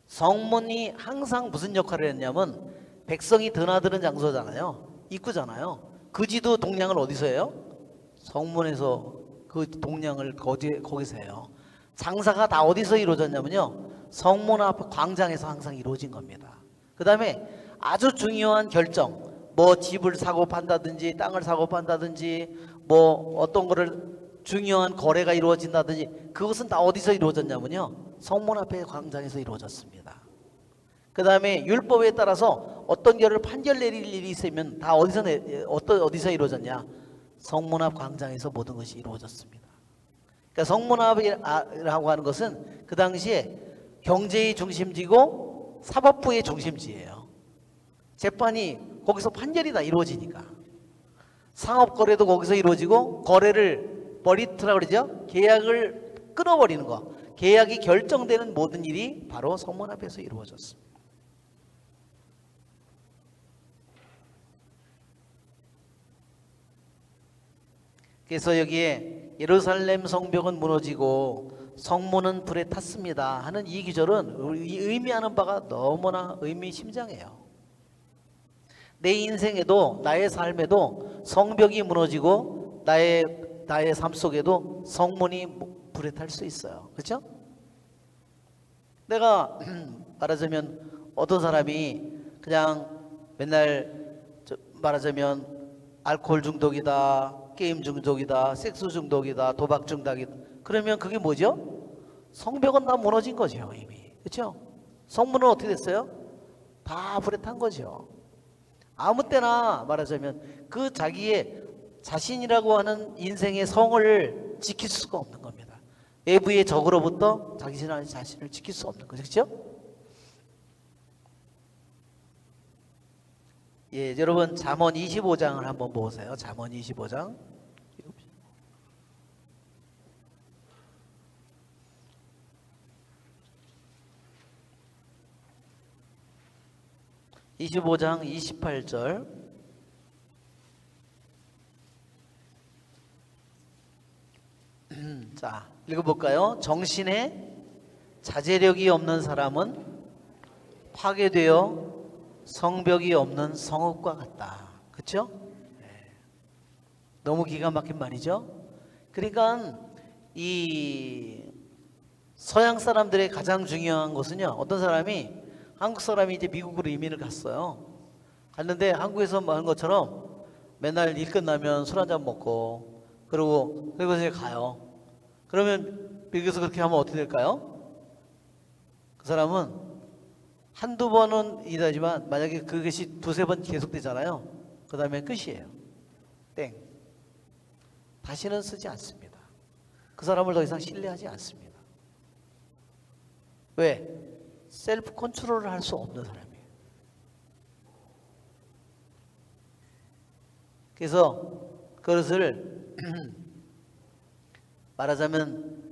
성문이 항상 무슨 역할을 했냐면 백성이 드나드는 장소잖아요. 입구잖아요. 그지도 동량을 어디서 해요? 성문에서 그 동량을 거기서 해요. 장사가 다 어디서 이루어졌냐면요 성문 앞 광장에서 항상 이루어진 겁니다. 그 다음에 아주 중요한 결정, 뭐 집을 사고 판다든지 땅을 사고 판다든지 뭐 어떤 거를 중요한 거래가 이루어진다든지 그것은 다 어디서 이루어졌냐면요 성문 앞에 광장에서 이루어졌습니다. 그 다음에 율법에 따라서 어떤 결을 판결 내릴 일이 있으면 다 어디서 이루어졌냐? 성문 앞 광장에서 모든 것이 이루어졌습니다. 그러니까 성문 앞이라고 하는 것은 그 당시에 경제의 중심지고 사법부의 중심지예요. 재판이 거기서 판결이 다 이루어지니까. 상업 거래도 거기서 이루어지고 거래를 버리트라고 그러죠. 계약을 끊어버리는 거. 계약이 결정되는 모든 일이 바로 성문 앞에서 이루어졌습니다. 그래서 여기에 예루살렘 성벽은 무너지고 성문은 불에 탔습니다 하는 이 기절은 의미하는 바가 너무나 의미심장해요. 내 인생에도 나의 삶에도 성벽이 무너지고 나의 삶 속에도 성문이 불에 탈 수 있어요. 그렇죠? 내가 말하자면 어떤 사람이 그냥 맨날 말하자면 알코올 중독이다, 게임 중독이다, 섹스 중독이다, 도박 중독이다. 그러면 그게 뭐죠? 성벽은 다 무너진 거죠 이미. 그렇죠? 성문은 어떻게 됐어요? 다 불에 탄 거죠. 아무 때나 말하자면 그 자기의 자신이라고 하는 인생의 성을 지킬 수가 없는 겁니다. 외부의 적으로부터 자신을 지킬 수 없는 거죠. 그렇죠? 예, 여러분 잠언 25장을 한번 보세요. 잠언 25장. 25장 28절. 자, 읽어볼까요? 정신에 자제력이 없는 사람은 파괴되어 성벽이 없는 성읍과 같다. 그렇죠? 너무 기가 막힌 말이죠. 그러니까 이 서양 사람들의 가장 중요한 것은요, 어떤 사람이 한국 사람이 이제 미국으로 이민을 갔어요. 갔는데 한국에서 하는 것처럼 맨날 일 끝나면 술 한잔 먹고 그리고 이제 가요. 그러면 미국에서 그렇게 하면 어떻게 될까요? 그 사람은 한두 번은 일하지만 만약에 그것이 두세 번 계속되잖아요. 그 다음에 끝이에요. 땡. 다시는 쓰지 않습니다. 그 사람을 더 이상 신뢰하지 않습니다. 왜? 셀프 컨트롤을 할 수 없는 사람이에요. 그래서 그것을 말하자면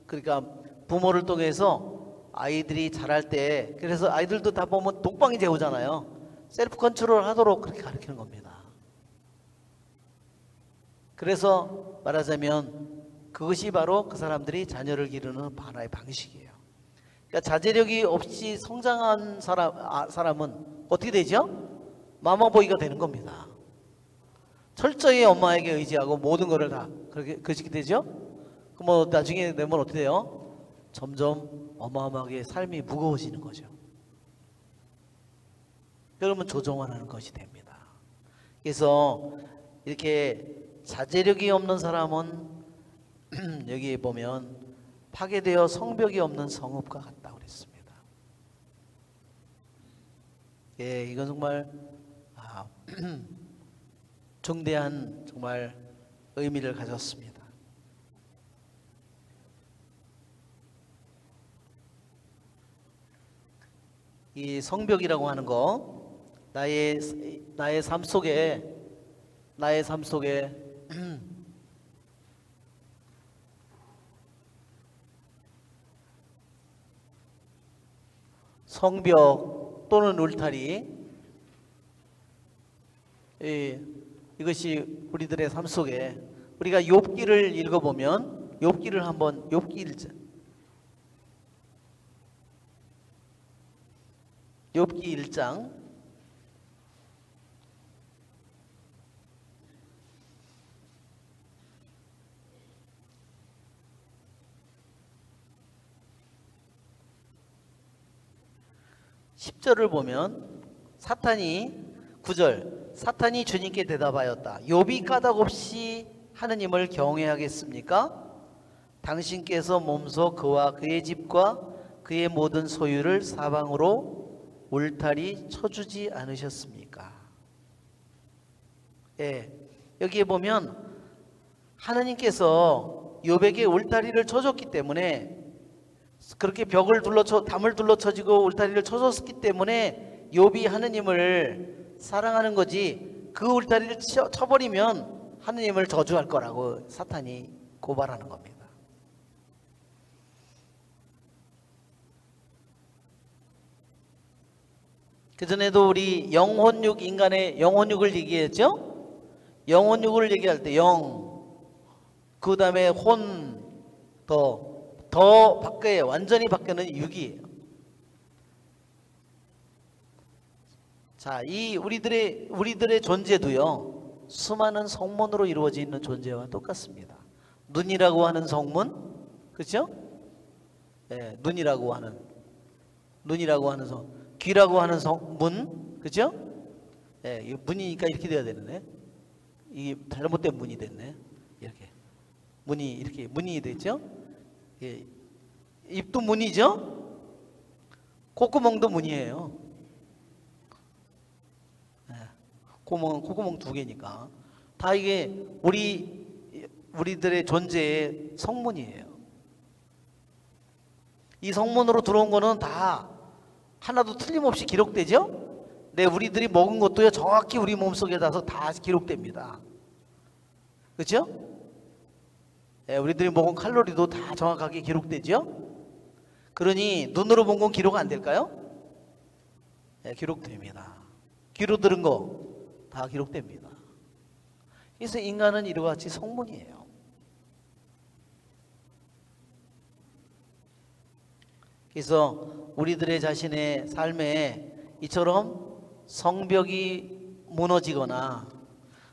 그러니까 부모를 통해서 아이들이 자랄 때, 그래서 아이들도 다 보면 독방이 되오잖아요. 셀프 컨트롤 하도록 그렇게 가르치는 겁니다. 그래서 말하자면 그것이 바로 그 사람들이 자녀를 기르는 하나의 방식이에요. 그러니까 자제력이 없이 성장한 사람은 어떻게 되죠? 마마보이가 되는 겁니다. 철저히 엄마에게 의지하고 모든 것을 다 그렇게 되죠? 그럼 뭐 나중에 되면 어떻게 돼요? 점점 어마어마하게 삶이 무거워지는 거죠. 그러면 조정을 하는 것이 됩니다. 그래서 이렇게 자제력이 없는 사람은 여기 보면 파괴되어 성벽이 없는 성읍과 같다고 그랬습니다. 예, 이건 정말 중대한 정말 의미를 가졌습니다. 이 성벽이라고 하는 거 나의 삶 속에 성벽 또는 울타리, 예, 이것이 우리들의 삶 속에 우리가 욥기를 읽어보면 욥기를 한번 욥기 1장 10절을 보면 사탄이 9절 사탄이 주님께 대답하였다. 욥이 까닭없이 하느님을 경외하겠습니까? 당신께서 몸소 그와 그의 집과 그의 모든 소유를 사방으로 울타리 쳐주지 않으셨습니까? 예, 여기에 보면 하느님께서 욥에게 울타리를 쳐줬기 때문에 그렇게 벽을 둘러쳐 담을 둘러쳐지고 울타리를 쳐줬기 때문에 욥이 하느님을 사랑하는 거지 그 울타리를 쳐버리면 하느님을 저주할 거라고 사탄이 고발하는 겁니다. 그전에도 우리 영혼육 인간의 영혼육을 얘기했죠? 영혼육을 얘기할 때 영, 그 다음에 혼, 더 밖에 완전히 밖에는 육이에요. 자, 이 우리들의 존재도요 수많은 성문으로 이루어져 있는 존재와 똑같습니다. 눈이라고 하는 성문, 그렇죠? 네, 눈이라고 하는 성, 귀라고 하는 문, 그렇죠? 네, 이 문이니까 이렇게 돼야 되는데 이 잘못된 문이 됐네. 이렇게 문이 이렇게 문이 됐죠? 예, 입도 문이죠? 콧구멍도 문이에요. 네, 콧구멍 2개니까 다 이게 우리들의 존재의 성문이에요. 이 성문으로 들어온 거는 다 하나도 틀림없이 기록되죠? 네, 우리들이 먹은 것도요 정확히 우리 몸속에 닿아서 다 기록됩니다. 그렇죠? 네, 우리들이 먹은 칼로리도 다 정확하게 기록되죠? 그러니 눈으로 본 건 기록 안 될까요? 네, 기록됩니다. 귀로 들은 거 다 기록됩니다. 그래서 인간은 이와 같이 성문이에요. 그래서 우리들의 자신의 삶에 이처럼 성벽이 무너지거나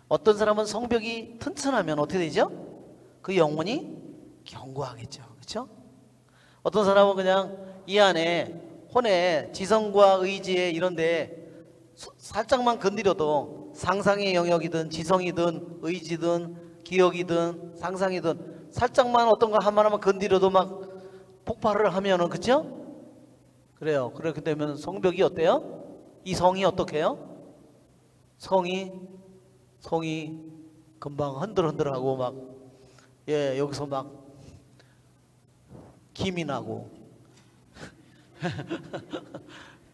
어떤 사람은 성벽이 튼튼하면 어떻게 되죠? 그 영혼이 견고하겠죠. 그렇죠? 어떤 사람은 그냥 이 안에 혼에 지성과 의지에 이런데 살짝만 건드려도 상상의 영역이든 지성이든 의지든 기억이든 상상이든 살짝만 어떤 거 하나만 건드려도 막 폭발을 하면은, 그렇죠? 그래요. 그렇게 되면 성벽이 어때요? 이 성이 어떻게 해요? 성이 금방 흔들흔들하고 막, 예, 여기서 막 김이 나고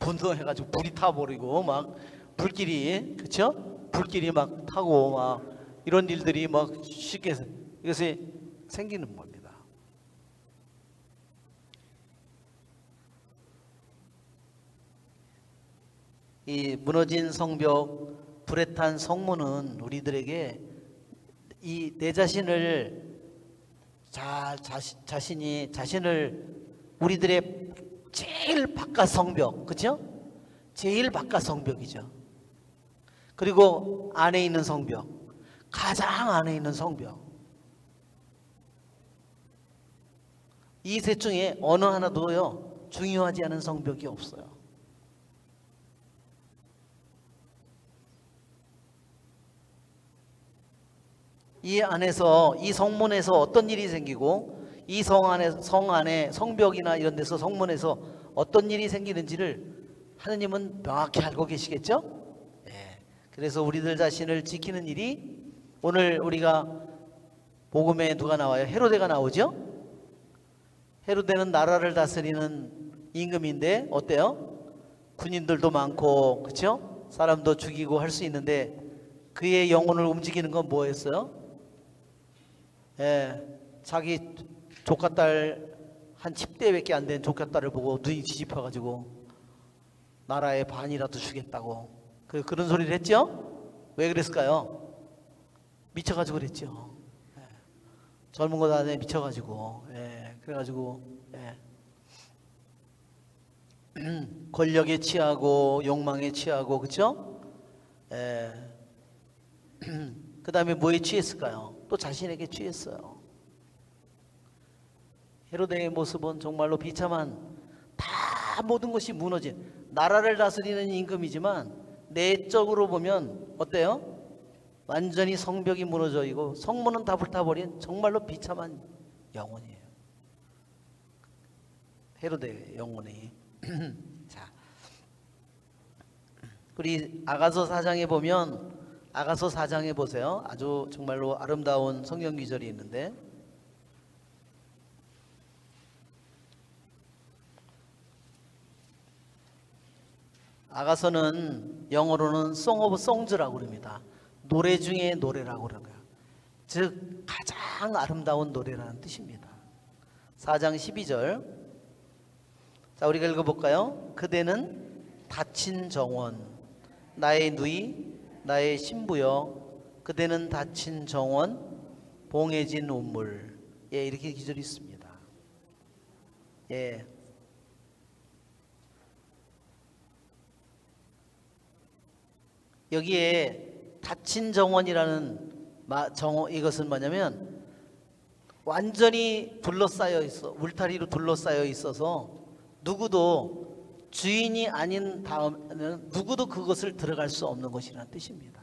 분노해가지고 불이 타버리고 막 불길이, 그쵸? 불길이 막 타고 막 이런 일들이 막 쉽게 이것이 생기는 겁니다. 이 무너진 성벽, 불에 탄 성문은 우리들에게 이 내 자신을 자신을 우리들의 제일 바깥 성벽, 그죠? 제일 바깥 성벽이죠. 그리고 안에 있는 성벽, 가장 안에 있는 성벽, 이 셋 중에 어느 하나도요 중요하지 않은 성벽이 없어요. 이 안에서, 이 성문에서 어떤 일이 생기고 이 성 안에 성벽이나 이런 데서 성문에서 어떤 일이 생기는지를 하느님은 명확히 알고 계시겠죠? 예. 그래서 우리들 자신을 지키는 일이, 오늘 우리가 복음에 누가 나와요? 헤로데가 나오죠? 헤로데는 나라를 다스리는 임금인데 어때요? 군인들도 많고, 그렇죠? 사람도 죽이고 할 수 있는데 그의 영혼을 움직이는 건 뭐였어요? 예, 자기 조카딸 한 10대밖에 안 된 조카딸을 보고 눈이 뒤집혀가지고 나라의 반이라도 주겠다고 그런 소리를 했죠? 왜 그랬을까요? 미쳐가지고 그랬죠. 예. 젊은 것 안에 미쳐가지고, 예. 그래가지고, 예. 권력에 취하고 욕망에 취하고, 그렇죠? 예. 그 다음에 뭐에 취했을까요? 또 자신에게 취했어요. 헤로데의 모습은 정말로 비참한, 다 모든 것이 무너진, 나라를 다스리는 임금이지만 내적으로 보면 어때요? 완전히 성벽이 무너져 있고 성문은 다 불타버린 정말로 비참한 영혼이에요. 헤로데의 영혼이. 자, 우리 아가서 4장에 보면, 아가서 4장에 보세요. 아주 정말로 아름다운 성경 구절이 있는데, 아가서는 영어로는 Song of Songs라고 그럽니다. 노래 중에 노래라고 그러는 거예요. 즉 가장 아름다운 노래라는 뜻입니다. 4장 12절. 자, 우리가 읽어볼까요? 그대는 다친 정원, 나의 누이, 나의 신부여. 그대는 다친 정원, 봉해진 운물. 예, 이렇게 기절이 있습니다. 예. 여기에 다친 정원이라는 이것은 뭐냐면 완전히 둘러싸여 있어, 울타리로 둘러싸여 있어서 누구도 주인이 아닌 다음에는 누구도 그것을 들어갈 수 없는 것이라는 뜻입니다.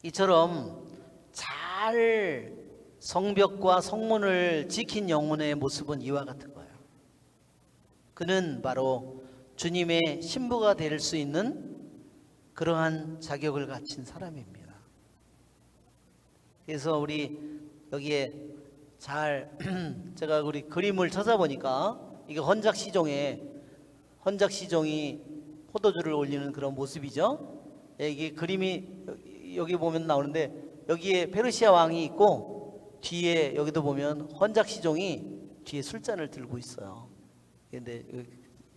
이처럼 잘 성벽과 성문을 지킨 영혼의 모습은 이와 같은 거예요. 그는 바로 주님의 신부가 될 수 있는 그러한 자격을 갖춘 사람입니다. 그래서 우리 여기에 잘 제가 우리 그림을 찾아보니까 이게 헌작시종이 포도주를 올리는 그런 모습이죠. 이게 그림이 여기 보면 나오는데, 여기에 페르시아 왕이 있고 뒤에 여기도 보면 헌작시종이 뒤에 술잔을 들고 있어요. 근데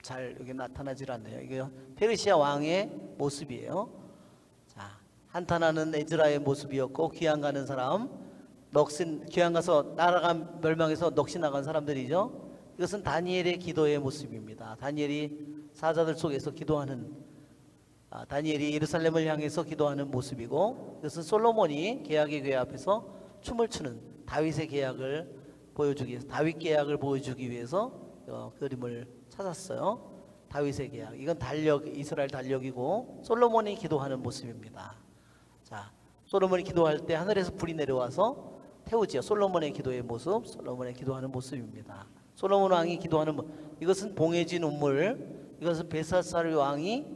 잘 여기 나타나질 않네요. 이게 페르시아 왕의 모습이에요. 자, 한탄하는 에즈라의 모습이었고, 귀양 가는 사람, 귀양 가서 나라가 멸망해서 넋이 나간 사람들이죠. 이것은 다니엘의 기도의 모습입니다. 다니엘이 사자들 속에서 기도하는, 다니엘이 예루살렘을 향해서 기도하는 모습이고, 이것은 솔로몬이 계약의 궤 앞에서 춤을 추는 다윗의 계약을 보여주기 위해서, 다윗 계약을 보여주기 위해서 그림을 찾았어요. 다윗의 계약. 이건 이스라엘 달력이고 솔로몬이 기도하는 모습입니다. 자, 솔로몬이 기도할 때 하늘에서 불이 내려와서 태우지요. 솔로몬의 기도의 모습, 솔로몬의 기도하는 모습입니다. 솔로몬 왕이 기도하는 이것은 봉해진 운물. 이것은 벨사살 왕이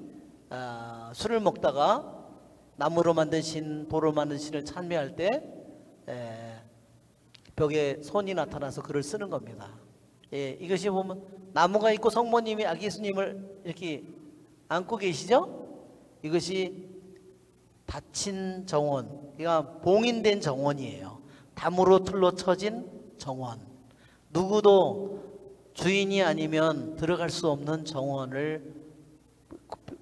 술을 먹다가 나무로 만든 신, 돌로 만든 신을 찬미할 때 벽에 손이 나타나서 글을 쓰는 겁니다. 예, 이것이 보면 나무가 있고 성모님이 아기 예수님을 이렇게 안고 계시죠? 이것이 닫힌 정원, 그러니까 봉인된 정원이에요. 담으로 둘러쳐진 정원. 누구도 주인이 아니면 들어갈 수 없는 정원을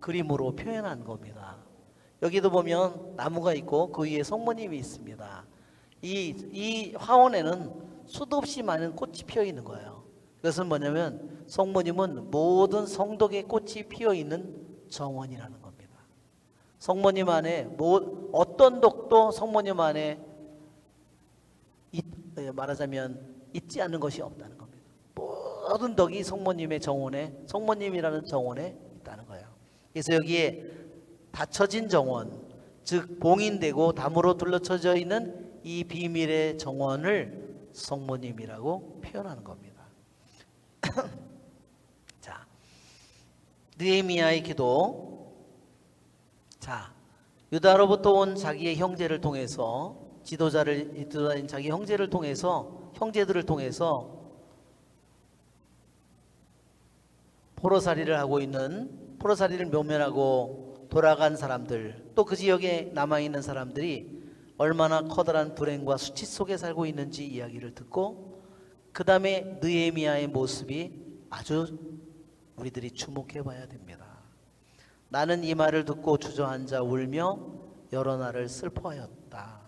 그림으로 표현한 겁니다. 여기도 보면 나무가 있고 그 위에 성모님이 있습니다. 이 화원에는 수도 없이 많은 꽃이 피어 있는 거예요. 그것은 뭐냐면 성모님은 모든 성덕의 꽃이 피어 있는 정원이라는 겁니다. 성모님 안에 어떤 독도 성모님 안에 말하자면 있지 않는 것이 없다는 겁니다. 모든 덕이 성모님의 정원에, 성모님이라는 정원에 있다는 거예요. 그래서 여기에 닫혀진 정원, 즉 봉인되고 담으로 둘러쳐져 있는 이 비밀의 정원을 성모님이라고 표현하는 겁니다. 자, 느헤미야의 기도. 자, 유다로부터 온 자기의 형제를 통해서, 지도자인 자기 형제를 통해서, 형제들을 통해서 포로살이를 하고 있는, 포로살이를 묘면하고 돌아간 사람들, 또 그 지역에 남아있는 사람들이 얼마나 커다란 불행과 수치 속에 살고 있는지 이야기를 듣고 그 다음에 느헤미야의 모습이 아주 우리들이 주목해 봐야 됩니다. 나는 이 말을 듣고 주저앉아 울며 여러 날을 슬퍼하였다.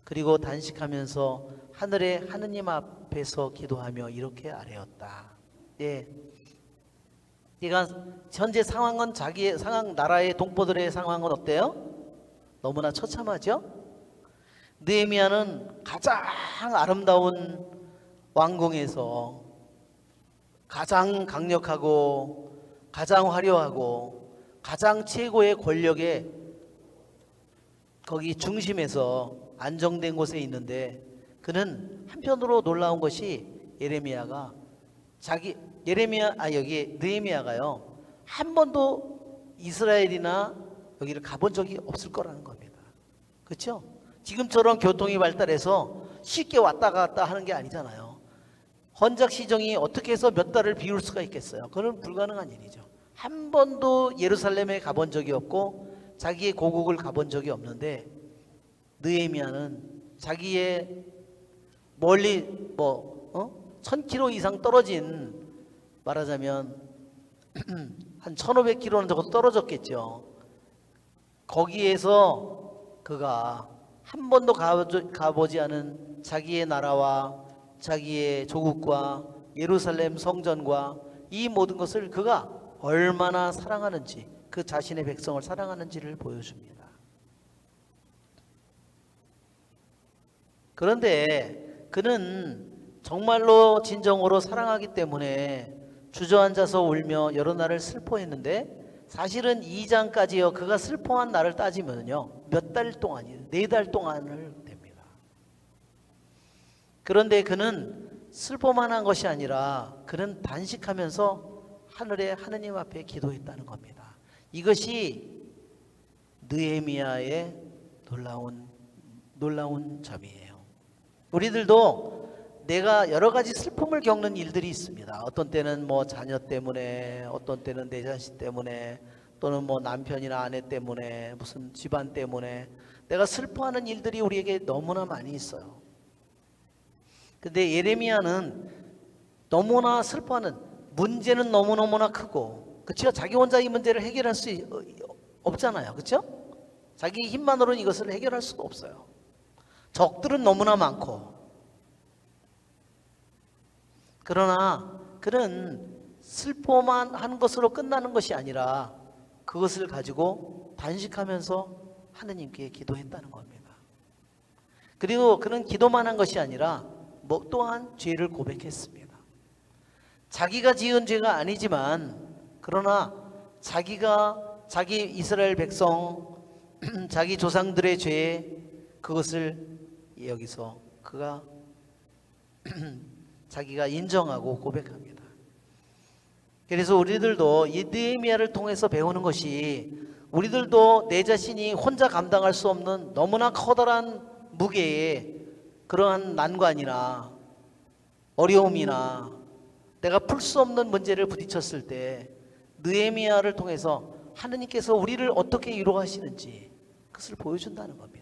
그리고 단식하면서 하늘의 하느님 앞에서 기도하며 이렇게 아뢰었다. 예, 네가 현재 상황은 자기의 상황, 나라의 동포들의 상황은 어때요? 너무나 처참하죠? 느헤미야는 가장 아름다운 왕궁에서 가장 강력하고 가장 화려하고 가장 최고의 권력의 거기 중심에서 안정된 곳에 있는데, 그는 한편으로 놀라운 것이 예레미야가 여기 느헤미야가요 한 번도 이스라엘이나 여기를 가본 적이 없을 거라는 겁니다. 그렇죠? 지금처럼 교통이 발달해서 쉽게 왔다 갔다 하는 게 아니잖아요. 헌작 시정이 어떻게 해서 몇 달을 비울 수가 있겠어요? 그건 불가능한 일이죠. 한 번도 예루살렘에 가본 적이 없고 자기의 고국을 가본 적이 없는데, 느헤미야는 자기의 멀리 1000km 이상 떨어진, 말하자면 한 1500km는 정도 떨어졌겠죠. 거기에서 그가 한 번도 가보지 않은 자기의 나라와 자기의 조국과 예루살렘 성전과 이 모든 것을 그가 얼마나 사랑하는지, 그 자신의 백성을 사랑하는지를 보여줍니다. 그런데 그는 정말로 진정으로 사랑하기 때문에 주저앉아서 울며 여러 날을 슬퍼했는데, 사실은 2장까지요 그가 슬퍼한 날을 따지면요 몇 달 동안이에요. 4달 동안을 됩니다. 그런데 그는 슬퍼만 한 것이 아니라 그는 단식하면서 하늘의 하느님 앞에 기도했다는 겁니다. 이것이 느헤미야의 놀라운 점이에요. 우리들도 내가 여러 가지 슬픔을 겪는 일들이 있습니다. 어떤 때는 뭐 자녀 때문에, 어떤 때는 내 자식 때문에, 또는 뭐 남편이나 아내 때문에, 무슨 집안 때문에 내가 슬퍼하는 일들이 우리에게 너무나 많이 있어요. 근데 예레미야는 너무나 슬퍼하는, 문제는 너무너무나 크고, 그렇죠? 자기 혼자 이 문제를 해결할 수 없잖아요. 그렇죠? 자기 힘만으로는 이것을 해결할 수가 없어요. 적들은 너무나 많고. 그러나 그는 슬퍼만 한 것으로 끝나는 것이 아니라 그것을 가지고 단식하면서 하느님께 기도했다는 겁니다. 그리고 그는 기도만 한 것이 아니라 또한 죄를 고백했습니다. 자기가 지은 죄가 아니지만, 그러나 자기 이스라엘 백성, 자기 조상들의 죄, 그것을 여기서 그가 자기가 인정하고 고백합니다. 그래서 우리들도 이 느헤미야를 통해서 배우는 것이, 우리들도 내 자신이 혼자 감당할 수 없는 너무나 커다란 무게의 그러한 난관이나 어려움이나 내가 풀 수 없는 문제를 부딪혔을 때 느헤미야를 통해서 하느님께서 우리를 어떻게 위로하시는지 그것을 보여준다는 겁니다.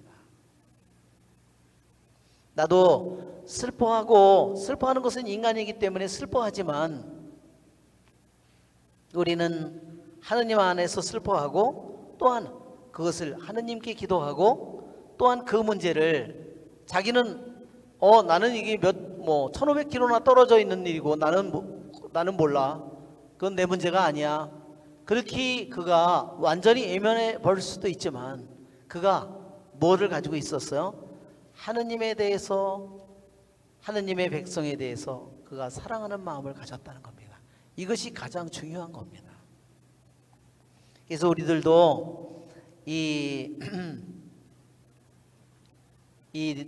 나도 슬퍼하는 것은 인간이기 때문에 슬퍼하지만, 우리는 하느님 안에서 슬퍼하고 또한 그것을 하느님께 기도하고, 또한 그 문제를 자기는 나는 이게 1500km나 떨어져 있는 일이고 나는 몰라, 그건 내 문제가 아니야, 그렇게 그가 완전히 외면해 버릴 수도 있지만, 그가 뭐를 가지고 있었어요? 하느님에 대해서, 하느님의 백성에 대해서 그가 사랑하는 마음을 가졌다는 겁니다. 이것이 가장 중요한 겁니다. 그래서 우리들도 이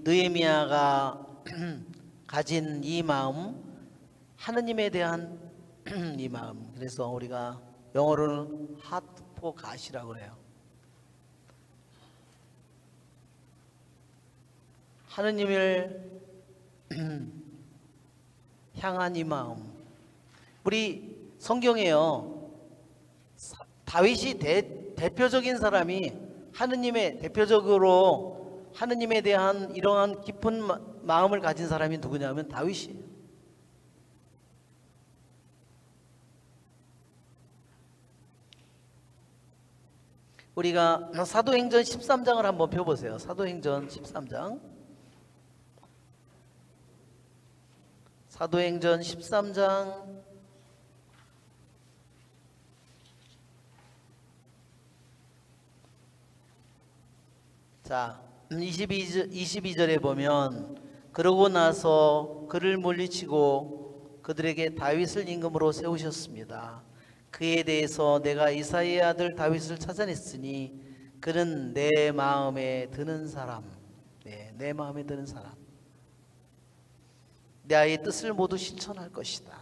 느헤미야가 가진 이 마음, 하느님에 대한 이 마음, 그래서 우리가 영어로는 heart for God이라고 그래요. 하느님을 향한 이 마음. 우리 성경에요, 다윗이 대표적인 사람이, 하느님의 대표적으로 하느님에 대한 이러한 깊은 마음을 가진 사람이 누구냐면 다윗이에요. 우리가 사도행전 13장을 한번 펴보세요. 사도행전 13장. 사도행전 13장 자 22절에 보면 그러고 나서 그를 물리치고 그들에게 다윗을 임금으로 세우셨습니다. 그에 대해서 내가 이사야의 아들 다윗을 찾아냈으니 그는 내 마음에 드는 사람, 내 마음에 드는 사람, 내 아이의 뜻을 모두 실천할 것이다.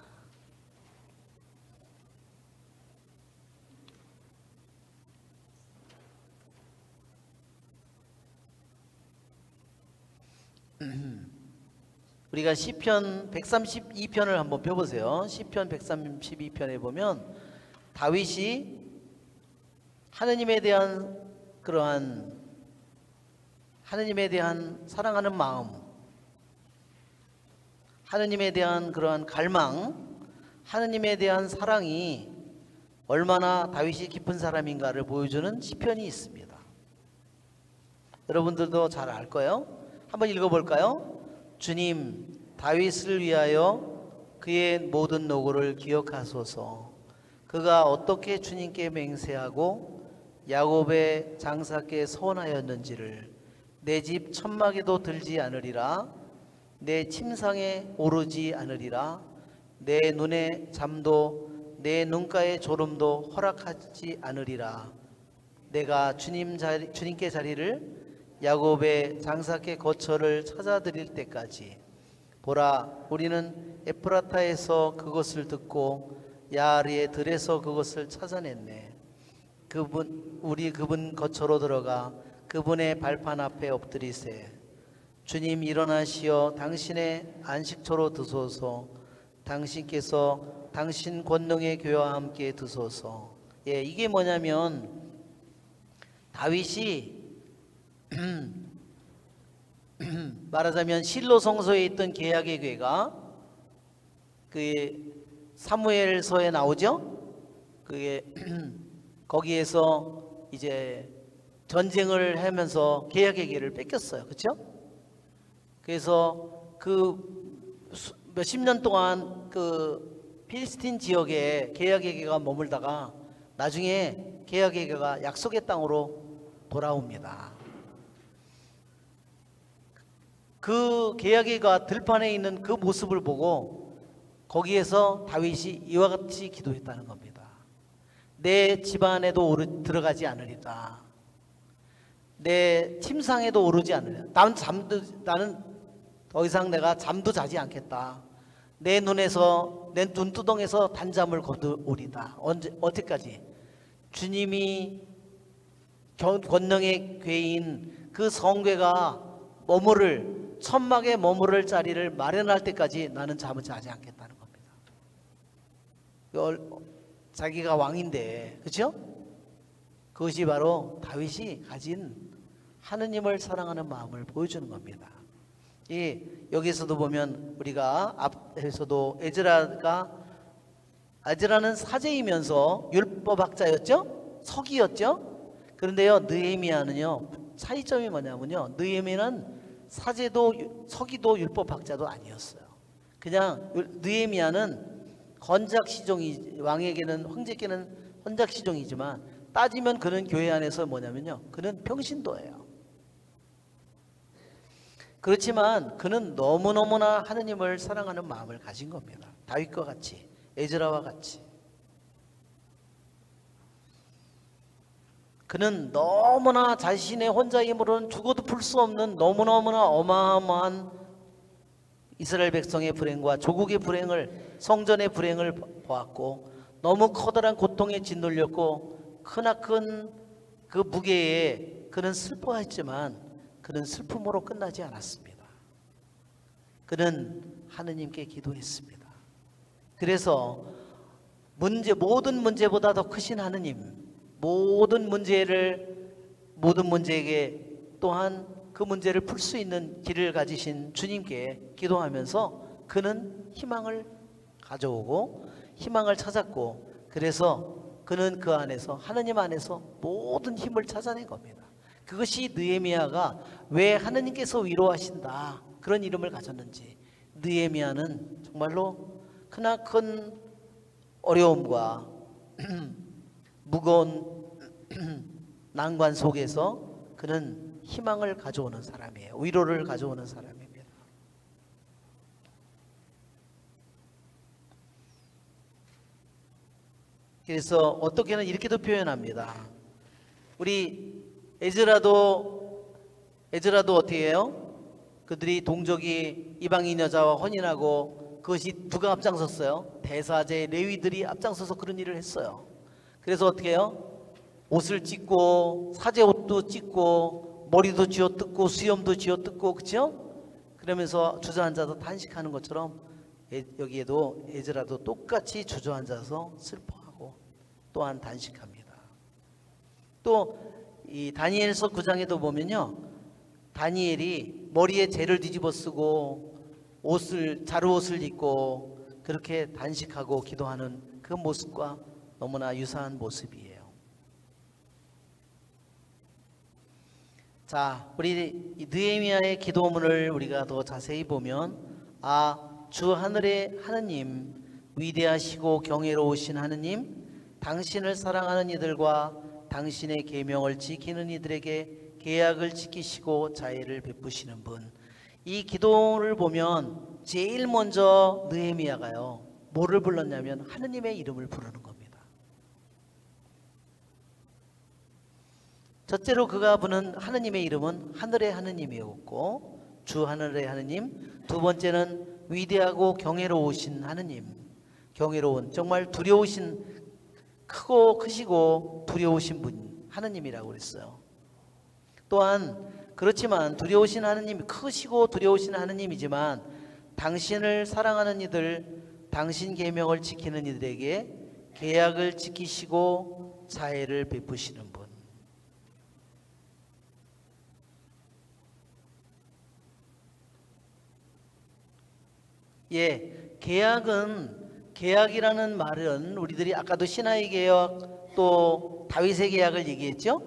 우리가 시편 132편을 한번 펴보세요. 시편 132편에 보면 다윗이 하느님에 대한 그러한 하느님에 대한 사랑하는 마음, 하느님에 대한 그러한 갈망, 하느님에 대한 사랑이 얼마나 다윗이 깊은 사람인가를 보여주는 시편이 있습니다. 여러분들도 잘 알 거예요. 한번 읽어볼까요? 주님, 다윗을 위하여 그의 모든 노고를 기억하소서. 그가 어떻게 주님께 맹세하고 야곱의 장사께 서원하였는지를 내 집 천막에도 들지 않으리라. 내 침상에 오르지 않으리라. 내 눈에 잠도 내 눈가에 졸음도 허락하지 않으리라. 내가 주님께 자리를 야곱의 장사께 거처를 찾아드릴 때까지. 보라, 우리는 에프라타에서 그것을 듣고 야알의 들에서 그것을 찾아냈네. 우리 그분 거처로 들어가 그분의 발판 앞에 엎드리세. 주님 일어나시어 당신의 안식처로 드소서. 당신께서 당신 권능의 교회와 함께 드소서. 이게 뭐냐면 다윗이 말하자면 실로 성소에 있던 계약의 궤가 그 사무엘서에 나오죠. 그게 거기에서 이제 전쟁을 하면서 계약의 궤를 뺏겼어요. 그렇죠? 그래서 그 몇십 년 동안 그 필스틴 지역에 계약의 궤가 머물다가 나중에 계약의 궤가 약속의 땅으로 돌아옵니다. 그 계약의 궤가 들판에 있는 그 모습을 보고 거기에서 다윗이 이와 같이 기도했다는 겁니다. 내 집안에도 들어가지 않으리라. 내 침상에도 오르지 않으리라. 나는 더 이상 내가 잠도 자지 않겠다. 내 눈에서, 내 눈두덩에서 단잠을 거두오리다. 언제까지? 주님이 권능의 궤인 그 성궤가 천막에 머무를 자리를 마련할 때까지 나는 잠을 자지 않겠다는 겁니다. 자기가 왕인데, 그렇죠? 그것이 바로 다윗이 가진 하느님을 사랑하는 마음을 보여주는 겁니다. 여기서도 보면 우리가 앞에서도 에즈라는 사제이면서 율법학자였죠? 서기였죠? 그런데요, 느헤미야는요, 차이점이 뭐냐면요, 느헤미야는 사제도 서기도 율법학자도 아니었어요. 그냥 느헤미야는 황제에게는 헌작시종이지만 따지면 그는 교회 안에서 뭐냐면요, 그는 평신도예요. 그렇지만 그는 너무너무나 하느님을 사랑하는 마음을 가진 겁니다. 다윗과 같이, 에즈라와 같이. 그는 너무나 자신의 혼자 힘으로는 죽어도 풀 수 없는 너무너무나 어마어마한 이스라엘 백성의 불행과 조국의 불행을, 성전의 불행을 보았고 너무 커다란 고통에 짓눌렸고 크나큰 그 무게에 그는 슬퍼했지만 그는 슬픔으로 끝나지 않았습니다. 그는 하느님께 기도했습니다. 그래서 모든 문제보다 더 크신 하느님, 모든 문제에게 또한 그 문제를 풀 수 있는 길을 가지신 주님께 기도하면서 그는 희망을 가져오고 희망을 찾았고, 그래서 그는 그 안에서, 하느님 안에서 모든 힘을 찾아낸 겁니다. 그것이 느헤미야가 왜 하느님께서 위로하신다 그런 이름을 가졌는지, 느헤미야는 정말로 크나큰 어려움과 무거운 난관 속에서 그는 희망을 가져오는 사람이에요. 위로를 가져오는 사람입니다. 그래서 어떻게는 이렇게도 표현합니다. 우리 에즈라도 어떻게 해요? 그들이 동족이 이방인 여자와 혼인하고, 그것이 누가 앞장섰어요? 대사제 레위들이 앞장서서 그런 일을 했어요. 그래서 어떻게 해요? 옷을 찢고 사제 옷도 찢고 머리도 쥐어뜯고 수염도 쥐어뜯고, 그렇죠? 그러면서 주저앉아서 단식하는 것처럼 여기에도 에즈라도 똑같이 주저앉아서 슬퍼하고 또한 단식합니다. 또 이 다니엘서 9장에도 보면요, 다니엘이 머리에 재를 뒤집어 쓰고 자루옷을 입고 그렇게 단식하고 기도하는 그 모습과 너무나 유사한 모습이에요. 자, 우리 느헤미야의 기도문을 우리가 더 자세히 보면, 주 하늘의 하느님, 위대하시고 경외로우신 하느님, 당신을 사랑하는 이들과 당신의 계명을 지키는 이들에게 계약을 지키시고 자애를 베푸시는 분. 이 기도를 보면 제일 먼저 느헤미야가요, 뭐를 불렀냐면 하느님의 이름을 부르는 겁니다. 첫째로 그가 부른 하느님의 이름은 하늘의 하느님이었고, 주 하늘의 하느님. 두 번째는 위대하고 경외로우신 하느님. 경외로운, 정말 두려우신, 크고 크시고 두려우신 분, 하느님이라고 그랬어요. 또한 그렇지만 두려우신 하느님, 크시고 두려우신 하느님이지만 당신을 사랑하는 이들, 당신 계명을 지키는 이들에게 계약을 지키시고 자애를 베푸시는 분. 계약이라는 말은 우리들이 아까도 신하의 계약 또 다윗의 계약을 얘기했죠.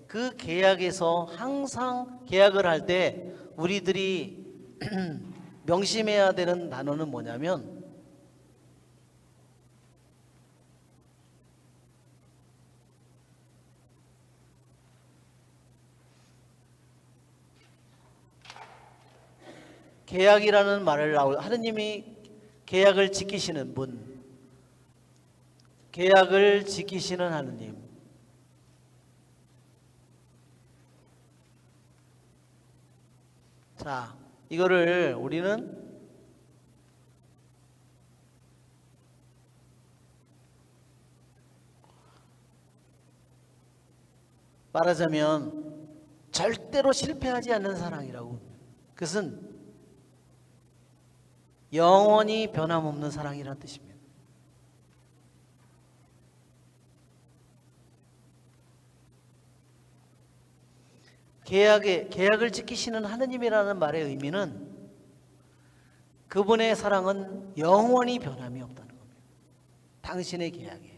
그 계약에서 항상 계약을 할 때 우리들이 명심해야 되는 단어는 뭐냐면, 계약이라는 말을 하느님이 계약을 지키시는 분, 계약을 지키시는 하느님. 자, 이거를 우리는 말하자면 절대로 실패하지 않는 사랑이라고. 그것은 영원히 변함없는 사랑이라는 뜻입니다. 계약을 지키시는 하느님이라는 말의 의미는 그분의 사랑은 영원히 변함이 없다는 겁니다. 당신의 계약에.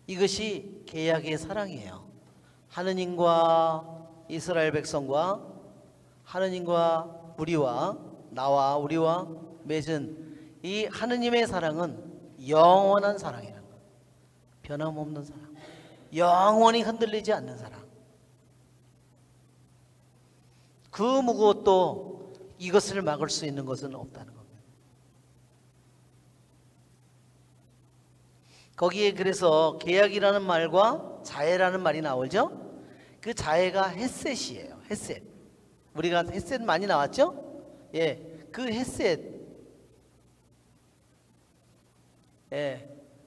이것이 계약의 사랑이에요. 하느님과 이스라엘 백성과, 하느님과 우리와 맺은 이 하느님의 사랑은 영원한 사랑이라는 거예요. 변함없는 사랑, 영원히 흔들리지 않는 사랑. 그 무엇도 이것을 막을 수 있는 것은 없다는 겁니다. 거기에 그래서 계약이라는 말과 자애라는 말이 나오죠. 그 자애가 헤셋이에요. 헤셋. 우리가 헤셋 많이 나왔죠? 그 헤셋.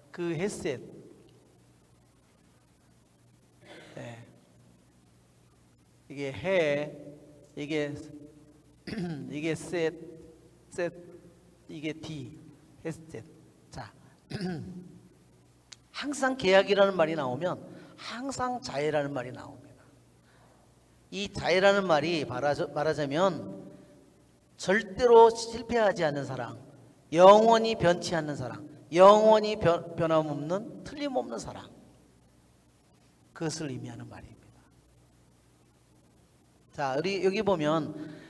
그 헤셋. 이게 이게 셋, 헤셋, 이게 D, 헤셋. 자, 항상 계약이라는 말이 나오면 항상 자애라는 말이 나옵니다. 이 자애라는 말이 말하자면 절대로 실패하지 않는 사랑, 영원히 변치 않는 사랑, 영원히 변함없는 틀림없는 사랑, 그것을 의미하는 말입니다. 자, 우리 여기 보면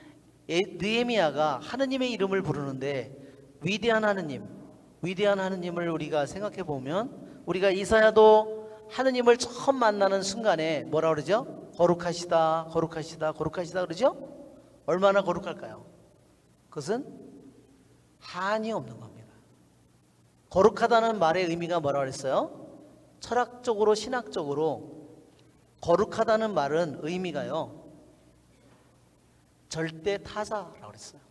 느헤미야가 하느님의 이름을 부르는데 위대한 하느님을 우리가 생각해 보면, 우리가 이사야도 하느님을 처음 만나는 순간에 뭐라 그러죠? 거룩하시다, 거룩하시다, 거룩하시다 그러죠? 얼마나 거룩할까요? 그것은 한이 없는 겁니다. 거룩하다는 말의 의미가 뭐라 그랬어요? 철학적으로, 신학적으로 거룩하다는 말은 의미가요, 절대 타자라고 그랬어요.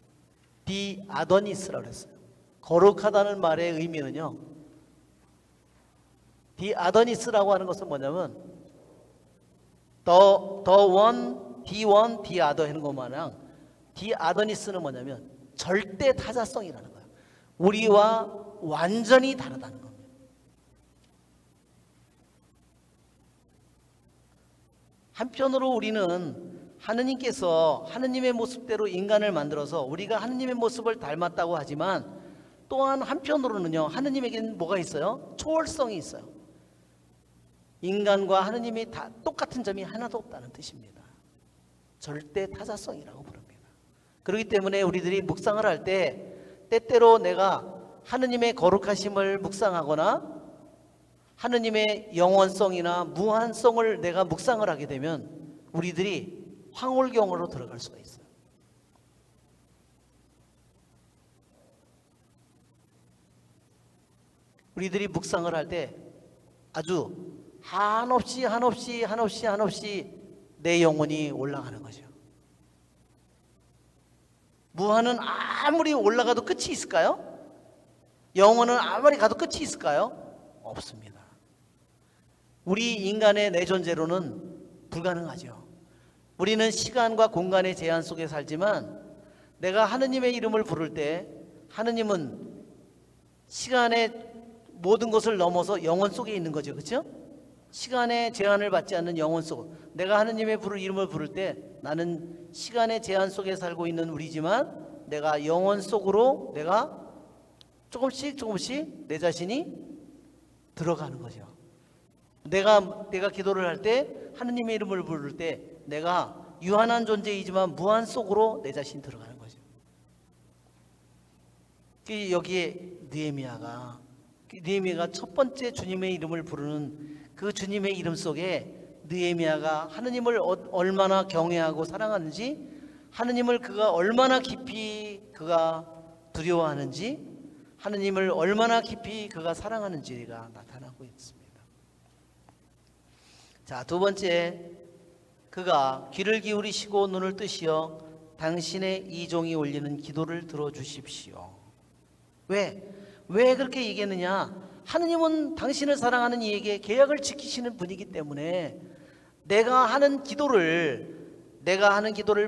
디아도니스라고 그랬어요. 거룩하다는 말의 의미는요, 디아도니스라고 하는 것은 뭐냐면 D1, 디아더 하는 것 마냥 디아도니스는 뭐냐면 절대 타자성이라는 거예요. 우리와 완전히 다르다는 겁니다. 한편으로 우리는 하느님께서 하느님의 모습대로 인간을 만들어서 우리가 하느님의 모습을 닮았다고 하지만, 또한 한편으로는요, 하느님에게는 뭐가 있어요? 초월성이 있어요. 인간과 하느님이 다 똑같은 점이 하나도 없다는 뜻입니다. 절대 타자성이라고 부릅니다. 그렇기 때문에 우리들이 묵상을 할 때 때때로 내가 하느님의 거룩하심을 묵상하거나 하느님의 영원성이나 무한성을 내가 묵상을 하게 되면 우리들이 황홀경으로 들어갈 수가 있어요. 우리들이 묵상을 할 때 아주 한없이 내 영혼이 올라가는 거죠. 무한은 아무리 올라가도 끝이 있을까요? 영혼은 아무리 가도 끝이 있을까요? 없습니다. 우리 인간의 내 존재로는 불가능하죠. 우리는 시간과 공간의 제한 속에 살지만, 내가 하느님의 이름을 부를 때 하느님은 시간의 모든 것을 넘어서 영원 속에 있는 거죠. 그렇죠? 시간의 제한을 받지 않는 영원 속, 내가 하느님의 이름을 부를 때 나는 시간의 제한 속에 살고 있는 우리지만, 내가 영원 속으로 내가 조금씩 내 자신이 들어가는 거죠. 내가 기도를 할 때, 하느님의 이름을 부를 때 내가 유한한 존재이지만 무한 속으로 내 자신이 들어가는 거죠. 여기에 느헤미야가 첫 번째 주님의 이름을 부르는 그 주님의 이름 속에 느헤미야가 하느님을 얼마나 경외하고 사랑하는지, 하느님을 그가 얼마나 깊이 그가 두려워하는지, 하느님을 얼마나 깊이 그가 사랑하는지가 나타나고 있습니다. 자, 두 번째, 그가 귀를 기울이시고 눈을 뜨시어 당신의 이종이 올리는 기도를 들어주십시오. 왜 그렇게 얘기했느냐? 하느님은 당신을 사랑하는 이에게 계약을 지키시는 분이기 때문에 내가 하는 기도를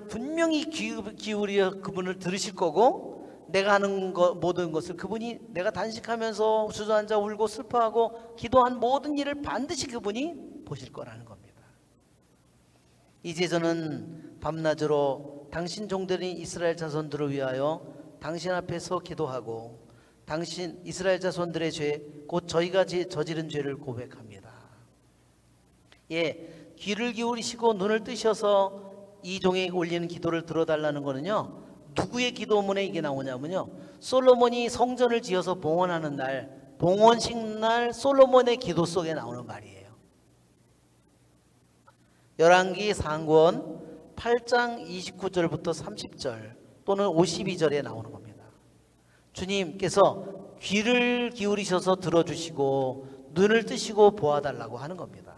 분명히 기울여 그분을 들으실 거고, 내가 하는 모든 것을 그분이, 내가 단식하면서 주저앉아 울고 슬퍼하고 기도한 모든 일을 반드시 그분이 보실 거라는 겁니다. 이제 저는 밤낮으로 당신 종들인 이스라엘 자손들을 위하여 당신 앞에서 기도하고 당신 이스라엘 자손들의 죄, 곧 저희가 저지른 죄를 고백합니다. 예, 귀를 기울이시고 눈을 뜨셔서 이 종에게 올리는 기도를 들어달라는 거는요, 누구의 기도문에 이게 나오냐면요, 솔로몬이 성전을 지어서 봉헌하는 날, 봉헌식 날 솔로몬의 기도 속에 나오는 말이에요. 열왕기 상권 8장 29절부터 30절 또는 52절에 나오는 겁니다. 주님께서 귀를 기울이셔서 들어주시고 눈을 뜨시고 보아달라고 하는 겁니다.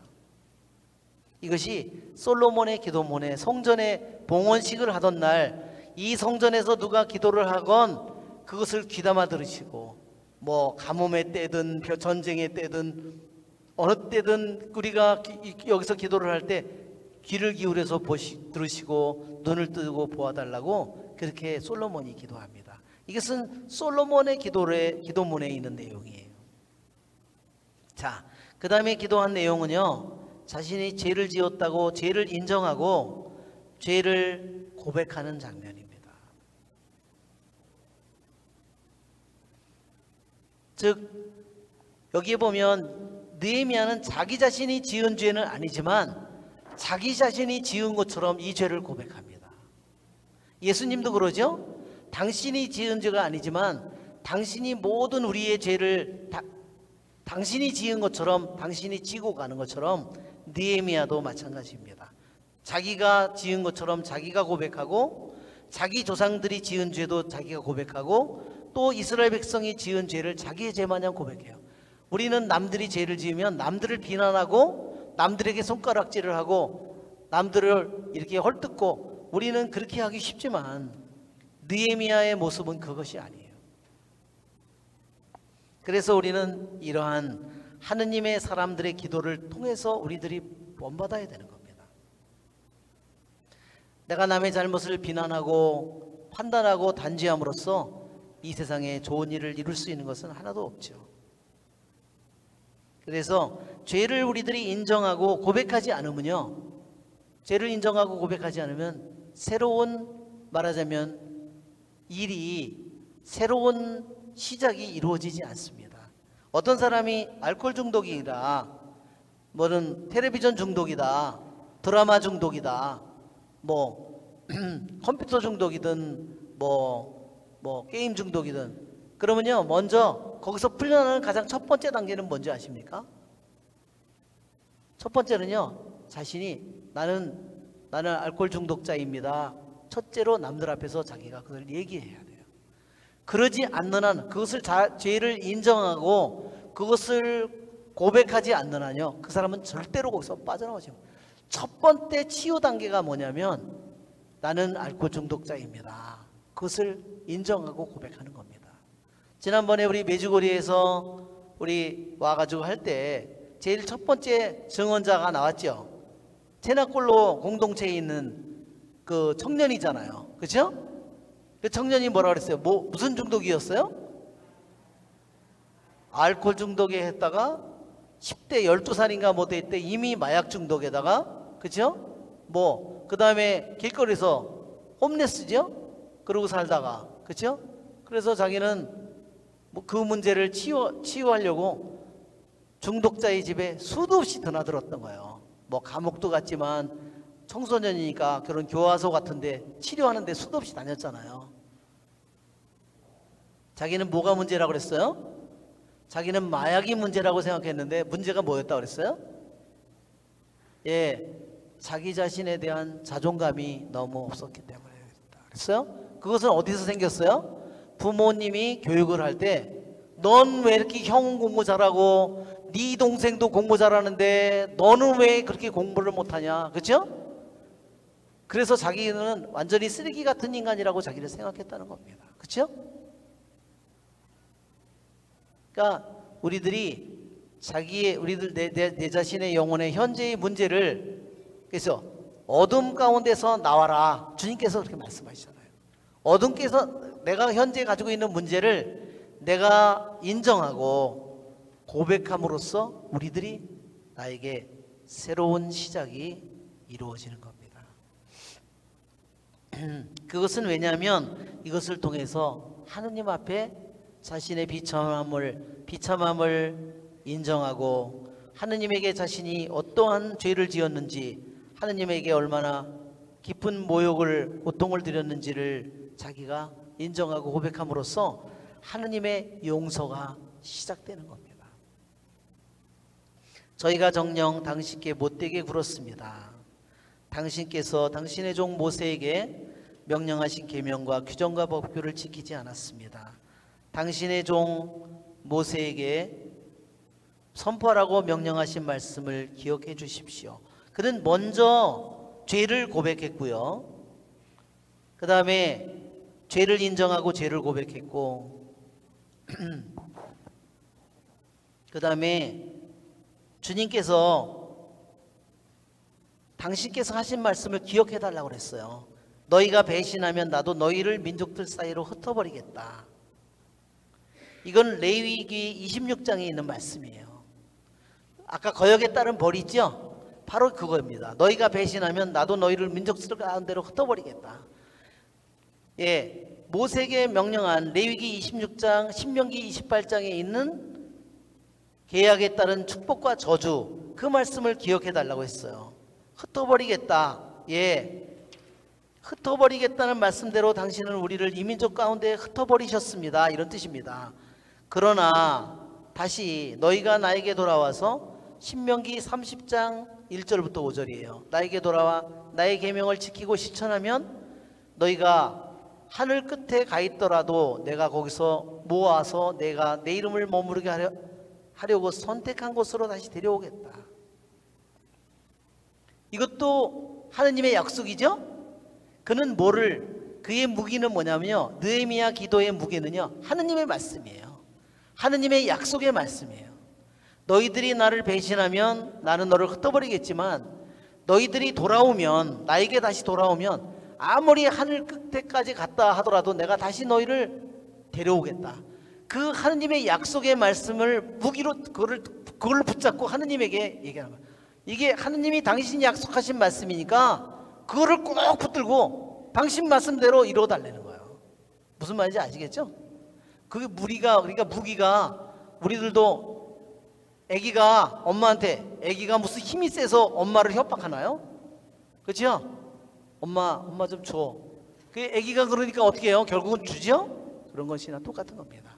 이것이 솔로몬의 기도문에 성전에 봉헌식을 하던 날 이 성전에서 누가 기도를 하건 그것을 귀담아 들으시고, 뭐 가뭄의 때든 전쟁의 때든 어느 때든 우리가 여기서 기도를 할 때 귀를 기울여서 들으시고 눈을 뜨고 보아달라고 그렇게 솔로몬이 기도합니다. 이것은 솔로몬의 기도문에 있는 내용이에요. 자, 그 다음에 기도한 내용은요, 자신이 죄를 지었다고 죄를 인정하고 죄를 고백하는 장면입니다. 즉 여기에 보면 느헤미야는 자기 자신이 지은 죄는 아니지만 자기 자신이 지은 것처럼 이 죄를 고백합니다. 예수님도 그러죠. 당신이 지은 죄가 아니지만 당신이 모든 우리의 죄를 당신이 지은 것처럼 당신이 지고 가는 것처럼 느헤미야도 마찬가지입니다. 자기가 지은 것처럼 자기가 고백하고 자기 조상들이 지은 죄도 자기가 고백하고 또 이스라엘 백성이 지은 죄를 자기의 죄마냥 고백해요. 우리는 남들이 죄를 지으면 남들을 비난하고 남들에게 손가락질을 하고 남들을 이렇게 헐뜯고 우리는 그렇게 하기 쉽지만 느헤미야의 모습은 그것이 아니에요. 그래서 우리는 이러한 하느님의 사람들의 기도를 통해서 우리들이 본받아야 되는 겁니다. 내가 남의 잘못을 비난하고 판단하고 단죄함으로써 이 세상에 좋은 일을 이룰 수 있는 것은 하나도 없죠. 그래서 죄를 우리들이 인정하고 고백하지 않으면요, 죄를 인정하고 고백하지 않으면 새로운, 말하자면 새로운 시작이 이루어지지 않습니다. 어떤 사람이 알코올 중독이다, 뭐는 텔레비전 중독이다, 드라마 중독이다, 뭐 컴퓨터 중독이든 뭐 게임 중독이든, 그러면요 먼저 거기서 풀려나는 가장 첫 번째 단계는 뭔지 아십니까? 첫 번째는요, 자신이 나는 알코올 중독자입니다. 첫째로 남들 앞에서 자기가 그걸 얘기해야 돼요. 그러지 않는 한, 그것을 죄를 인정하고 그것을 고백하지 않는 한요, 그 사람은 절대로 거기서 빠져나오지 못해요. 첫 번째 치유 단계가 뭐냐면 나는 알코올 중독자입니다. 그것을 인정하고 고백하는 겁니다. 지난번에 우리 메주거리에서 우리 와가지고 할 때 제일 첫 번째 증언자가 나왔죠. 체나골로 공동체에 있는 그 청년이잖아요. 그렇죠? 그 청년이 뭐라 그랬어요? 무슨 중독이었어요? 알코올 중독에 했다가 10대 12살인가 뭐 될 때 이미 마약 중독에다가, 그렇죠? 그 다음에 길거리에서 홈레스죠? 그러고 살다가, 그렇죠? 그래서 자기는 그 문제를 치유하려고 중독자의 집에 수도 없이 드나들었던 거예요. 감옥도 갔지만 청소년이니까 그런 교화소 같은데 치료하는데 수도 없이 다녔잖아요. 자기는 뭐가 문제라고 그랬어요? 자기는 마약이 문제라고 생각했는데 문제가 뭐였다고 그랬어요? 예, 자기 자신에 대한 자존감이 너무 없었기 때문에 그랬어요. 그것은 어디서 생겼어요? 부모님이 교육을 할 때 넌 왜 이렇게 형은 공부 잘하고 네 동생도 공부 잘하는데 너는 왜 그렇게 공부를 못하냐, 그렇죠? 그래서 자기는 완전히 쓰레기 같은 인간이라고 자기를 생각했다는 겁니다. 그렇죠? 그러니까 우리들이 내 자신의 영혼의 현재의 문제를, 그래서 어둠 가운데서 나와라, 주님께서 그렇게 말씀하시잖아요. 어둠께서 내가 현재 가지고 있는 문제를 내가 인정하고 고백함으로써 우리들이 나에게 새로운 시작이 이루어지는 겁니다. 그것은 왜냐하면 이것을 통해서 하느님 앞에 자신의 비참함을 인정하고 하느님에게 자신이 어떠한 죄를 지었는지, 하느님에게 얼마나 깊은 모욕을, 고통을 드렸는지를 자기가 인정하고 고백함으로써 하느님의 용서가 시작되는 겁니다. 저희가 정녕 당신께 못되게 굴었습니다. 당신께서 당신의 종 모세에게 명령하신 계명과 규정과 법규를 지키지 않았습니다. 당신의 종 모세에게 선포하라고 명령하신 말씀을 기억해 주십시오. 그는 먼저 죄를 고백했고요. 그 다음에 죄를 인정하고 죄를 고백했고, 그 다음에 당신께서 하신 말씀을 기억해 달라고 그랬어요. 너희가 배신하면 나도 너희를 민족들 사이로 흩어버리겠다. 이건 레위기 26장에 있는 말씀이에요. 아까 거역에 따른 벌이 있죠? 바로 그겁니다. 너희가 배신하면 나도 너희를 민족들 가운데로 흩어버리겠다. 예, 모세에게 명령한 레위기 26장, 신명기 28장에 있는 계약에 따른 축복과 저주, 그 말씀을 기억해 달라고 했어요. 흩어버리겠다. 예, 흩어버리겠다는 말씀대로 당신은 우리를 이민족 가운데 흩어버리셨습니다. 이런 뜻입니다. 그러나 다시 너희가 나에게 돌아와서, 신명기 30장 1절부터 5절이에요. 나에게 돌아와 나의 계명을 지키고 실천하면 너희가 하늘 끝에 가 있더라도 내가 거기서 모아서 내가 내 이름을 머무르게 하려고 선택한 곳으로 다시 데려오겠다. 이것도 하느님의 약속이죠. 그는 그의 무기는 뭐냐면요, 느헤미야 기도의 무기는요, 하느님의 말씀이에요. 하느님의 약속의 말씀이에요. 너희들이 나를 배신하면 나는 너를 흩어버리겠지만 너희들이 돌아오면, 나에게 다시 돌아오면 아무리 하늘 끝에까지 갔다 하더라도 내가 다시 너희를 데려오겠다. 그 하느님의 약속의 말씀을 무기로 그걸로 붙잡고 하느님에게 얘기하는 거예요. 이게 하느님이 당신이 약속하신 말씀이니까 그거를 꼭 붙들고 당신 말씀대로 이루어달라는 거예요. 무슨 말인지 아시겠죠? 그게 그러니까 무기가, 우리들도 애기가 무슨 힘이 세서 엄마를 협박하나요? 그렇죠? 엄마 좀 줘. 그 애기가 그러니까 어떻게 해요? 결국은 주죠? 그런 것이나 똑같은 겁니다.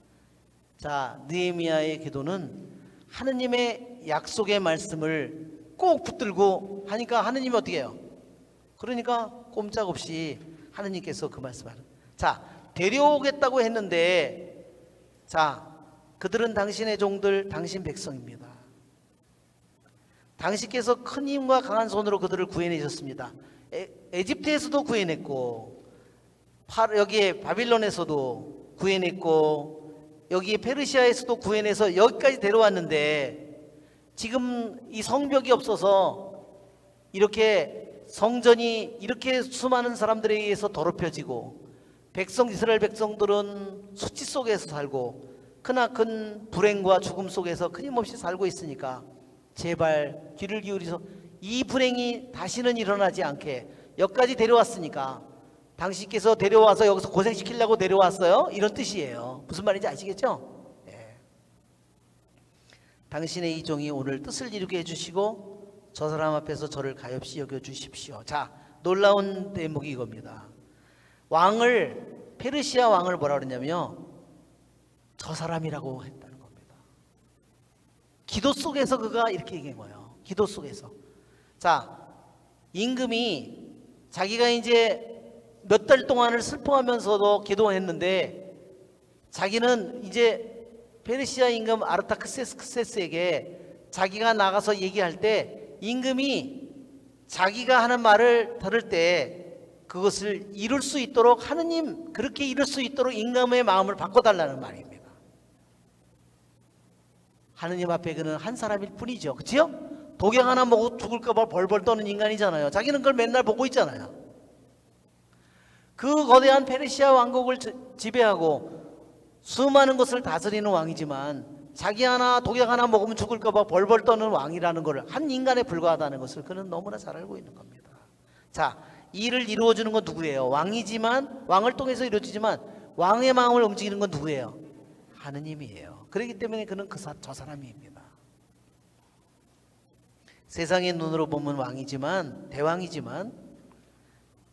자, 느헤미야의 기도는 하느님의 약속의 말씀을 꼭 붙들고 하니까 하느님이 어떻게 해요? 그러니까 꼼짝없이 하느님께서 그 말씀을 하는. 자, 데려오겠다고 했는데, 자, 그들은 당신의 종들, 당신 백성입니다. 당신께서 큰 힘과 강한 손으로 그들을 구해내셨습니다. 에집트에서도 구해냈고, 여기에 바빌론에서도 구해냈고, 여기 페르시아에서도 구해내서 여기까지 데려왔는데, 지금 이 성벽이 없어서 이렇게 성전이 이렇게 수많은 사람들에 의해서 더럽혀지고, 이스라엘 백성들은 수치 속에서 살고 크나큰 불행과 죽음 속에서 끊임없이 살고 있으니까 제발 귀를 기울이서 이 불행이 다시는 일어나지 않게, 여기까지 데려왔으니까 당신께서 데려와서 여기서 고생시키려고 데려왔어요, 이런 뜻이에요. 무슨 말인지 아시겠죠? 네. 당신의 이 종이 오늘 뜻을 이루게 해주시고 저 사람 앞에서 저를 가엾이 여겨주십시오. 자, 놀라운 대목이 이겁니다. 페르시아 왕을 뭐라 그러냐면요, 저 사람이라고 했다는 겁니다. 기도 속에서 그가 이렇게 얘기한 거예요. 기도 속에서. 자, 임금이 자기가 이제 몇 달 동안을 슬퍼하면서도 기도했는데, 자기는 이제 페르시아 임금 아르타크세스에게 자기가 나가서 얘기할 때 임금이 자기가 하는 말을 들을 때 그것을 이룰 수 있도록, 하느님 그렇게 이룰 수 있도록 임금의 마음을 바꿔달라는 말입니다. 하느님 앞에 그는 한 사람일 뿐이죠. 그렇죠? 독약 하나 먹고 죽을까 봐 벌벌 떠는 인간이잖아요. 자기는 그걸 맨날 보고 있잖아요. 그 거대한 페르시아 왕국을 지배하고 수많은 것을 다스리는 왕이지만 자기 독약 하나 먹으면 죽을까 봐 벌벌 떠는 왕이라는 걸, 한 인간에 불과하다는 것을 그는 너무나 잘 알고 있는 겁니다. 자, 이 일을 이루어주는 건 누구예요? 왕이지만, 왕을 통해서 이루어지지만 왕의 마음을 움직이는 건 누구예요? 하느님이에요. 그렇기 때문에 그는 저 사람입니다. 세상의 눈으로 보면 왕이지만, 대왕이지만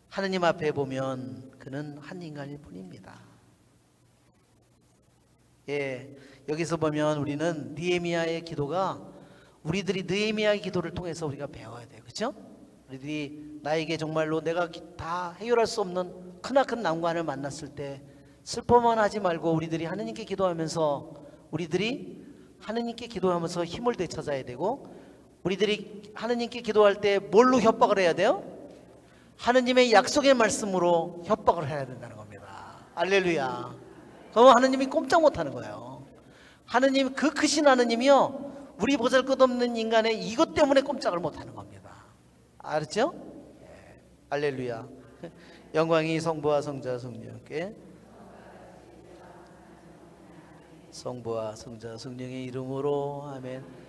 하느님 앞에 보면 그는 한 인간일 뿐입니다. 예, 여기서 보면 우리는 느헤미야의 기도가, 우리들이 느헤미야의 기도를 통해서 우리가 배워야 돼요. 그렇죠? 우리들이 나에게 정말로 내가 다 해결할 수 없는 크나큰 난관을 만났을 때 슬퍼만 하지 말고 우리들이 하느님께 기도하면서, 우리들이 하느님께 기도하면서 힘을 되찾아야 되고, 우리들이 하느님께 기도할 때 뭘로 협박을 해야 돼요? 하느님의 약속의 말씀으로 협박을 해야 된다는 겁니다. 할렐루야. 그럼 하느님이 꼼짝 못하는 거예요. 하느님, 그 크신 하느님이요, 우리 보잘것없는 인간의 이것 때문에 꼼짝을 못하는 겁니다. 알았죠? 예. 할렐루야. 영광이 성부와 성자 성령께 성부와 성자 성령의 이름으로 아멘.